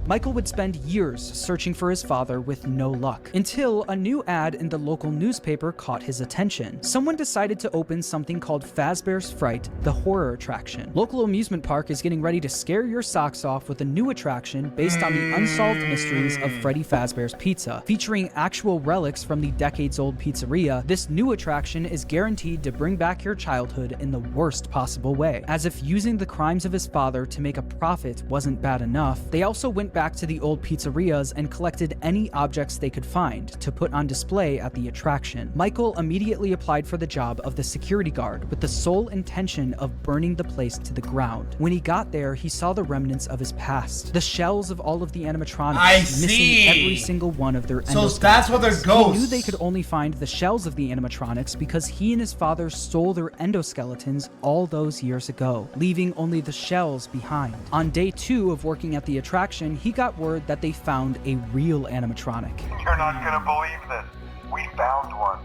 Michael would spend years searching for his father with no luck, until a new ad in the local newspaper caught his attention. Someone decided to open something called Fazbear's Fright, the horror attraction. Local amusement park is getting ready to scare your socks off with a new attraction based on the unsolved mysteries of Freddy Fazbear's Pizza. Featuring actual relics from the decades-old pizzeria, this new attraction is guaranteed to bring back your childhood in the worst possible way. As if using the crimes of his father to make a profit wasn't bad enough, they also went back to the old pizzerias and collected any objects they could find to put on display at the attraction. Michael immediately applied for the job of the security guard with the sole intention of burning the place to the ground. When he got there, he saw the remnants of his past. The shells of all of the animatronics, missing every single one of their endoskeletons. So that's what they're ghosts. He knew they could only find the shells of the animatronics because he and his father stole their endoskeletons all those years ago, leaving only the shells behind. On day 2 of working at the attraction, he got word that they found a real animatronic. You're not gonna believe this. We found one.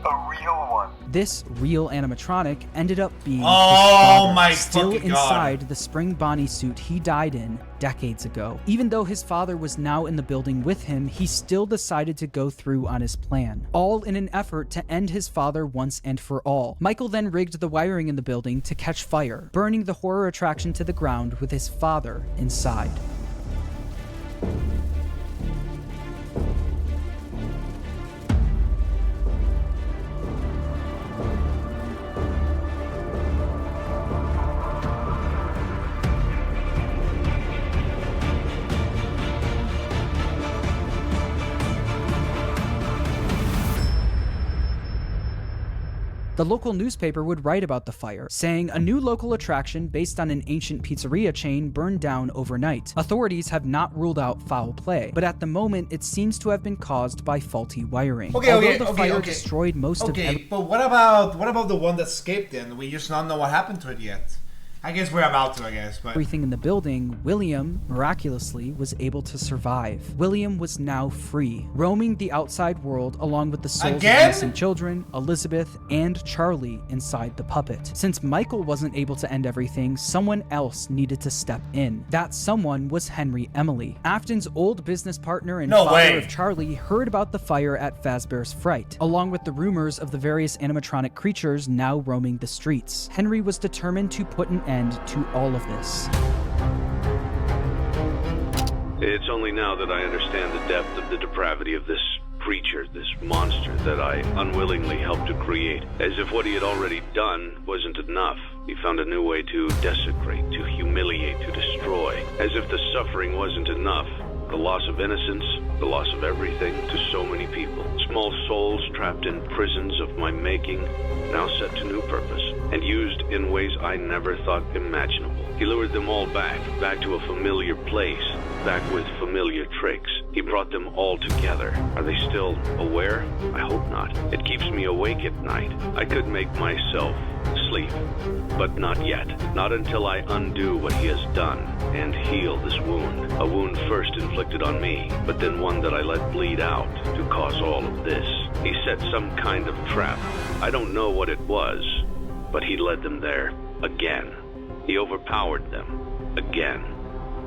A real one. This real animatronic ended up being his father, still inside the Spring Bonnie suit he died in decades ago. Even though his father was now in the building with him, he still decided to go through on his plan, all in an effort to end his father once and for all. Michael then rigged the wiring in the building to catch fire, burning the horror attraction to the ground with his father inside. The local newspaper would write about the fire, saying a new local attraction based on an ancient pizzeria chain burned down overnight. Authorities have not ruled out foul play, but at the moment it seems to have been caused by faulty wiring. Although the fire destroyed most of but what about the one that escaped then? We just don't know what happened to it yet. I guess we're about to, but... everything in the building, William, miraculously, was able to survive. William was now free, roaming the outside world along with the souls of innocent children, Elizabeth, and Charlie inside the puppet. Since Michael wasn't able to end everything, someone else needed to step in. That someone was Henry Emily. Afton's old business partner and father of Charlie heard about the fire at Fazbear's Fright, along with the rumors of the various animatronic creatures now roaming the streets. Henry was determined to put an end to all of this. It's only now that I understand the depth of the depravity of this creature, this monster that I unwillingly helped to create. As if what he had already done wasn't enough. He found a new way to desecrate, to humiliate, to destroy. As if the suffering wasn't enough. The loss of innocence, the loss of everything to so many people. Small souls trapped in prisons of my making, now set to new purpose, and used in ways I never thought imaginable. He lured them all back to a familiar place, back with familiar tricks. He brought them all together. Are they still aware? I hope not. It keeps me awake at night. I could make myself sleep, but not yet. Not until I undo what he has done and heal this wound. A wound first inflicted on me, but then one that I let bleed out to cause all of this. He set some kind of trap. I don't know what it was, but he led them there again. He overpowered them again.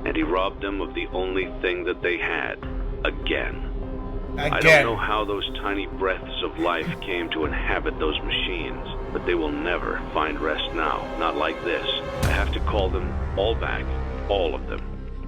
And he robbed them of the only thing that they had again. I don't know how those tiny breaths of life came to inhabit those machines, but they will never find rest now. Not like this. I have to call them all back, all of them,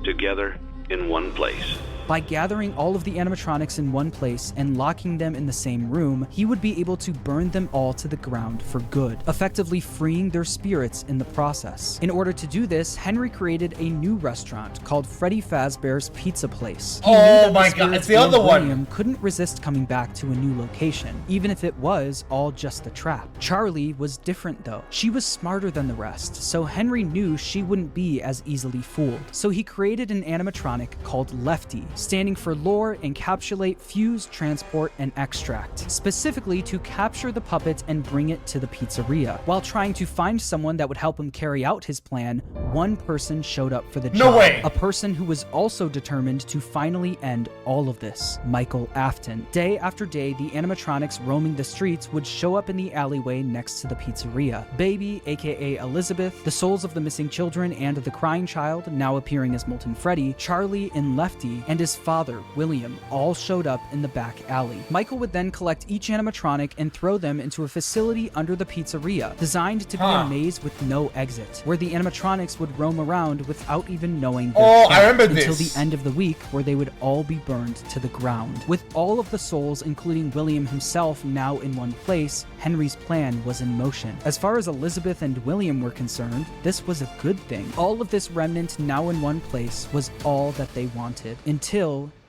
together in one place. By gathering all of the animatronics in one place and locking them in the same room, he would be able to burn them all to the ground for good, effectively freeing their spirits in the process. In order to do this, Henry created a new restaurant called Freddy Fazbear's Pizza Place. Oh my god, it's the other one! William couldn't resist coming back to a new location, even if it was all just a trap. Charlie was different though. She was smarter than the rest, so Henry knew she wouldn't be as easily fooled. So he created an animatronic called Lefty, standing for Lure, Encapsulate, Fuse, Transport, and Extract, specifically to capture the puppet and bring it to the pizzeria. While trying to find someone that would help him carry out his plan, one person showed up for the job. No way! A person who was also determined to finally end all of this, Michael Afton. Day after day, the animatronics roaming the streets would show up in the alleyway next to the pizzeria. Baby, aka Elizabeth, the souls of the missing children and the crying child, now appearing as Molten Freddy, Charlie and Lefty, and his father, William, all showed up in the back alley. Michael would then collect each animatronic and throw them into a facility under the pizzeria, designed to be a maze with no exit, where the animatronics would roam around without even knowing I remember until this. the end of the week, where they would all be burned to the ground. With all of the souls, including William himself, now in one place, Henry's plan was in motion. As far as Elizabeth and William were concerned, this was a good thing. All of this remnant now in one place was all that they wanted, until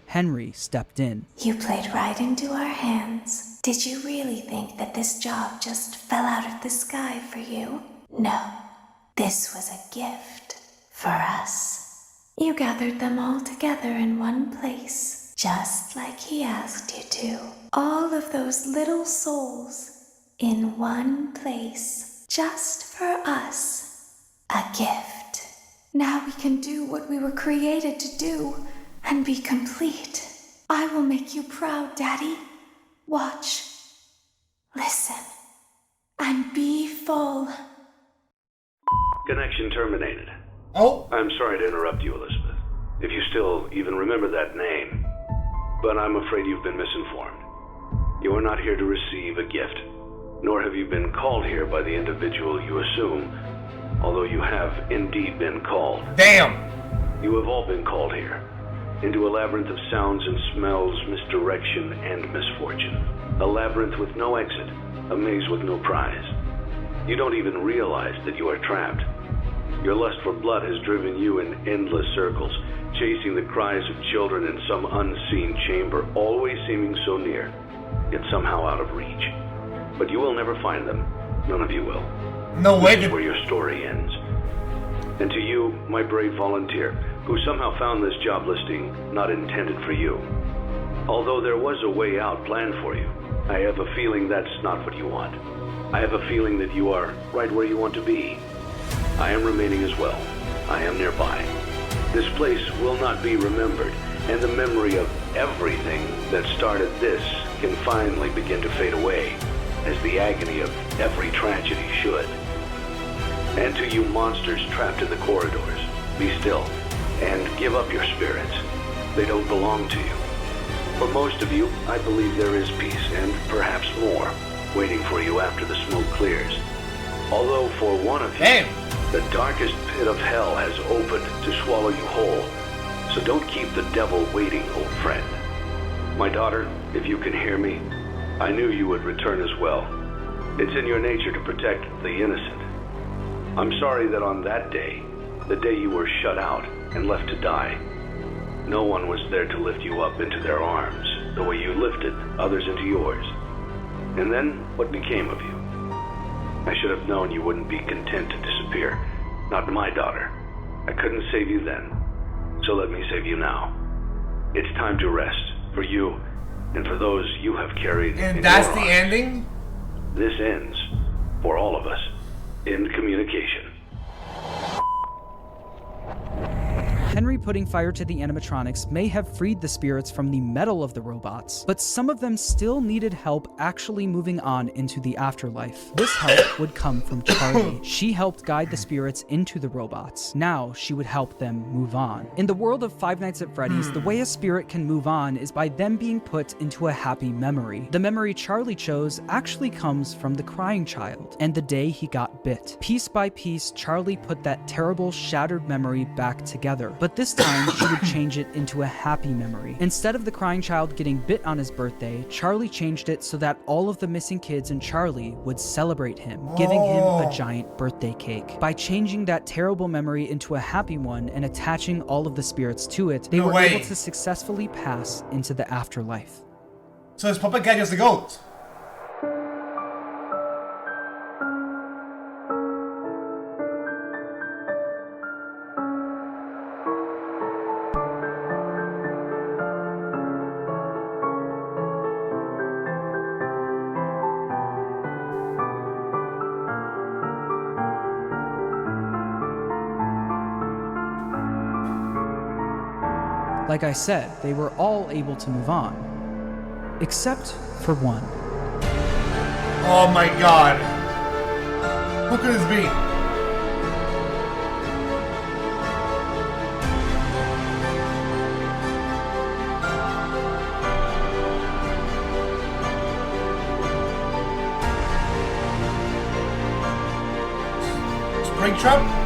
Henry stepped in. You played right into our hands. Did you really think that this job just fell out of the sky for you? No. This was a gift for us. You gathered them all together in one place, just like he asked you to. All of those little souls in one place, just for us. A gift. Now we can do what we were created to do and be complete. I will make you proud, Daddy. Watch, listen, and be full. Connection terminated. Oh? I'm sorry to interrupt you, Elizabeth, if you still even remember that name, but I'm afraid you've been misinformed. You are not here to receive a gift, nor have you been called here by the individual you assume, although you have indeed been called. Damn! You have all been called here, into a labyrinth of sounds and smells, misdirection, and misfortune. A labyrinth with no exit, a maze with no prize. You don't even realize that you are trapped. Your lust for blood has driven you in endless circles, chasing the cries of children in some unseen chamber, always seeming so near, yet somehow out of reach. But you will never find them. None of you will. No way. This is where your story ends. And to you, my brave volunteer, who somehow found this job listing not intended for you. Although there was a way out planned for you, I have a feeling that's not what you want. I have a feeling that you are right where you want to be. I am remaining as well. I am nearby. This place will not be remembered, and the memory of everything that started this can finally begin to fade away, as the agony of every tragedy should. And to you monsters trapped in the corridors, be still, and give up your spirits. They don't belong to you. For most of you, I believe there is peace, and perhaps more, waiting for you after the smoke clears. Although for one of you, the darkest pit of hell has opened to swallow you whole. So don't keep the devil waiting, old friend. My daughter, if you can hear me, I knew you would return as well. It's in your nature to protect the innocent. I'm sorry that on that day, the day you were shut out and left to die, no one was there to lift you up into their arms the way you lifted others into yours. And then, what became of you? I should have known you wouldn't be content to disappear. Not my daughter. I couldn't save you then, so let me save you now. It's time to rest, for you, and for those you have carried. And that's the ending? This ends, for all of us, in communication. Henry putting fire to the animatronics may have freed the spirits from the metal of the robots, but some of them still needed help actually moving on into the afterlife. This help would come from Charlie. She helped guide the spirits into the robots. Now she would help them move on. In the world of Five Nights at Freddy's, the way a spirit can move on is by them being put into a happy memory. The memory Charlie chose actually comes from the crying child and the day he got bit. Piece by piece, Charlie put that terrible, shattered memory back together. But this time, she would change it into a happy memory. Instead of the crying child getting bit on his birthday, Charlie changed it so that all of the missing kids and Charlie would celebrate him, giving him a giant birthday cake. By changing that terrible memory into a happy one and attaching all of the spirits to it, they were able to successfully pass into the afterlife. So this puppet guy is the goat. Like I said, they were all able to move on. Except for one. Oh my god. Who could this be? Springtrap?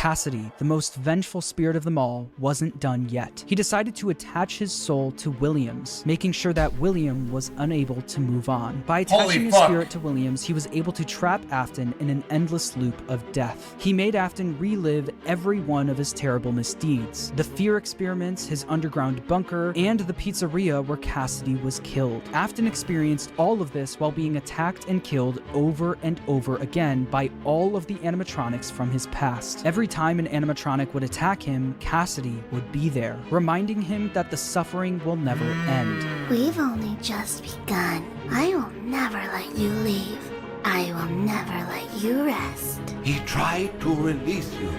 Cassidy, the most vengeful spirit of them all, wasn't done yet. He decided to attach his soul to Williams, making sure that William was unable to move on. By attaching his spirit to Williams, he was able to trap Afton in an endless loop of death. He made Afton relive every one of his terrible misdeeds. The fear experiments, his underground bunker, and the pizzeria where Cassidy was killed. Afton experienced all of this while being attacked and killed over and over again by all of the animatronics from his past. Every time an animatronic would attack him, Cassidy would be there, reminding him that the suffering will never end. We've only just begun. I will never let you leave. I will never let you rest. He tried to release you.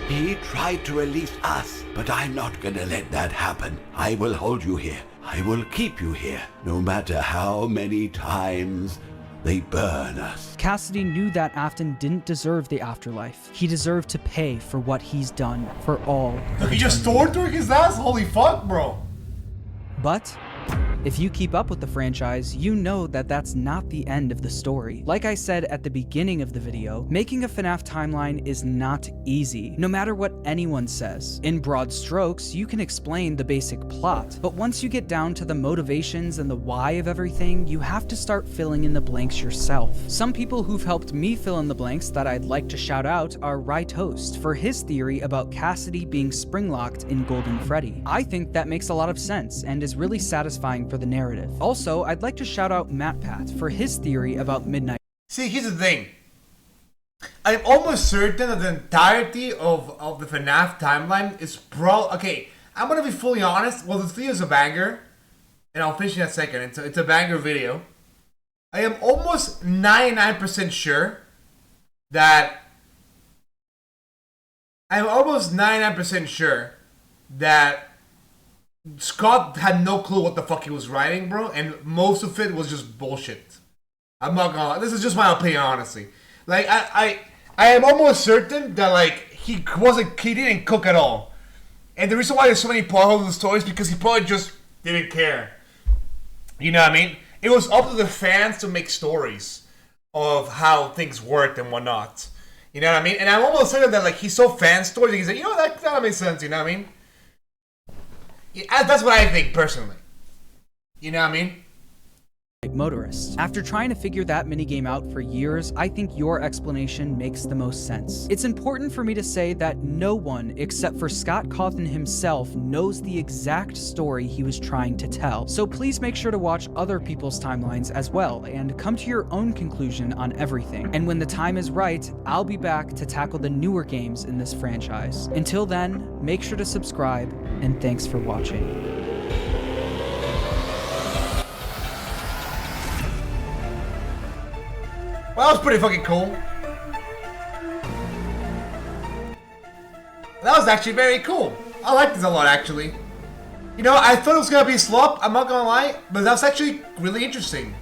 He tried to release us, but I'm not gonna let that happen. I will hold you here. I will keep you here, no matter how many times they burn us. Cassidy knew that Afton didn't deserve the afterlife. He deserved to pay for what he's done for all. He just stored through his ass? Holy fuck, bro. But if you keep up with the franchise, you know that that's not the end of the story. Like I said at the beginning of the video, making a FNAF timeline is not easy, no matter what anyone says. In broad strokes, you can explain the basic plot, but once you get down to the motivations and the why of everything, you have to start filling in the blanks yourself. Some people who've helped me fill in the blanks that I'd like to shout out are Right Host for his theory about Cassidy being spring-locked in Golden Freddy. I think that makes a lot of sense and is really satisfying for the narrative. Also, I'd like to shout out MattPat for his theory about Midnight. See, here's the thing. I'm almost certain that the entirety of the FNAF timeline is okay, I'm gonna be fully honest. Well, this video is a banger, and I'll finish in a second. It's a banger video. I am almost 99% sure that Scott had no clue what the fuck he was writing, bro, and most of it was just bullshit. I'm not gonna lie. This is just my opinion, honestly. Like, I am almost certain that, like, he didn't cook at all. And the reason why there's so many plot holes in the story is because he probably just didn't care. You know what I mean? It was up to the fans to make stories of how things worked and whatnot. You know what I mean? And I'm almost certain that, like, he saw fan stories and he said, you know, that makes sense, you know what I mean? Yeah, that's what I think, personally. You know what I mean? motorist. After trying to figure that minigame out for years, I think your explanation makes the most sense. It's important for me to say that no one except for Scott Cawthon himself knows the exact story he was trying to tell. So please make sure to watch other people's timelines as well and come to your own conclusion on everything. And when the time is right, I'll be back to tackle the newer games in this franchise. Until then, make sure to subscribe, and thanks for watching. Well, that was pretty fucking cool. That was actually very cool. I like this a lot, actually. You know, I thought it was gonna be slop, I'm not gonna lie, but that was actually really interesting.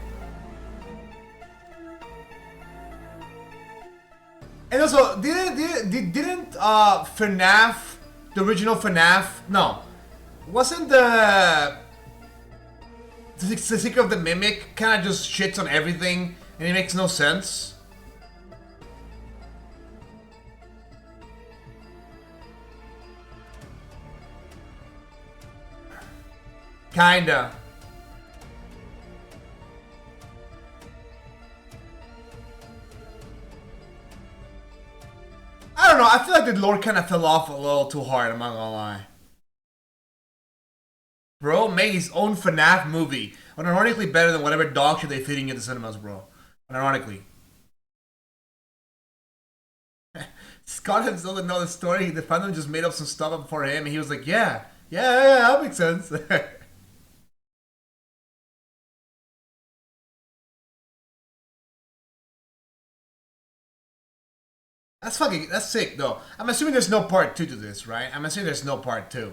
And also, didn't Fnaf, the original Fnaf, no, wasn't the Secret of the Mimic kind of just shits on everything? And it makes no sense. Kinda. I don't know, I feel like the lore kind of fell off a little too hard, I'm not gonna lie. Bro made his own FNAF movie. Unironically better than whatever dog shit they feeding in the cinemas, bro. Unironically. Scott himself didn't know the story. The fandom just made up some stuff up for him, and he was like, yeah, that makes sense. That's sick, though. I'm assuming there's no part 2 to this, right? I'm assuming there's no part 2.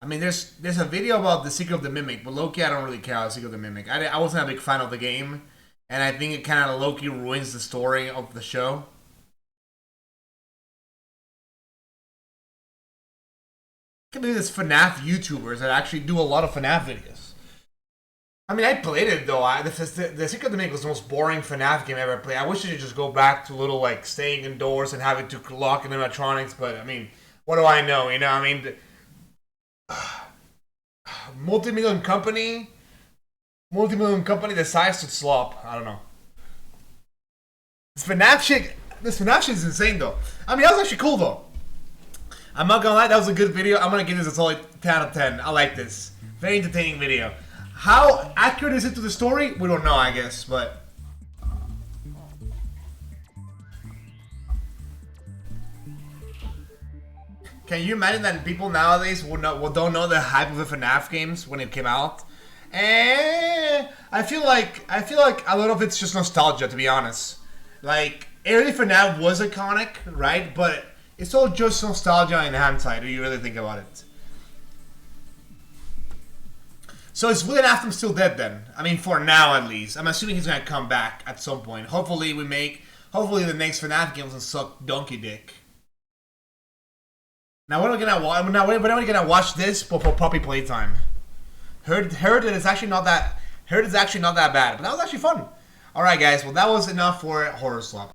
I mean, there's a video about the Secret of the Mimic, but low-key, I don't really care about the Secret of the Mimic. I wasn't a big fan of the game, and I think it kind of low-key ruins the story of the show. I can't believe there's FNAF YouTubers that actually do a lot of FNAF videos. I mean, I played it, though. The Secret of the Mimic was the most boring FNAF game I ever played. I wish they could just go back to little, like, staying indoors and having to lock in animatronics, but, I mean, what do I know, you know? I mean, multi-million company decides to slop. I don't know. This FNAF shit is insane, though. I mean, that was actually cool, though. I'm not gonna lie, that was a good video. I'm gonna give this a solid 10 out of 10. I like this. Very entertaining video. How accurate is it to the story? We don't know, I guess, but... Can you imagine that people nowadays don't know the hype of the FNAF games when it came out? I feel like a lot of it's just nostalgia, to be honest. Like, early FNAF was iconic, right? But it's all just nostalgia in hindsight, if you really think about it. So is William Afton still dead then? I mean, for now at least. I'm assuming he's gonna come back at some point. Hopefully the next FNAF game doesn't suck donkey dick. Now when are we gonna watch this for puppy playtime? Heard that it's actually not that bad, but that was actually fun. Alright guys, well that was enough for Horror Slop.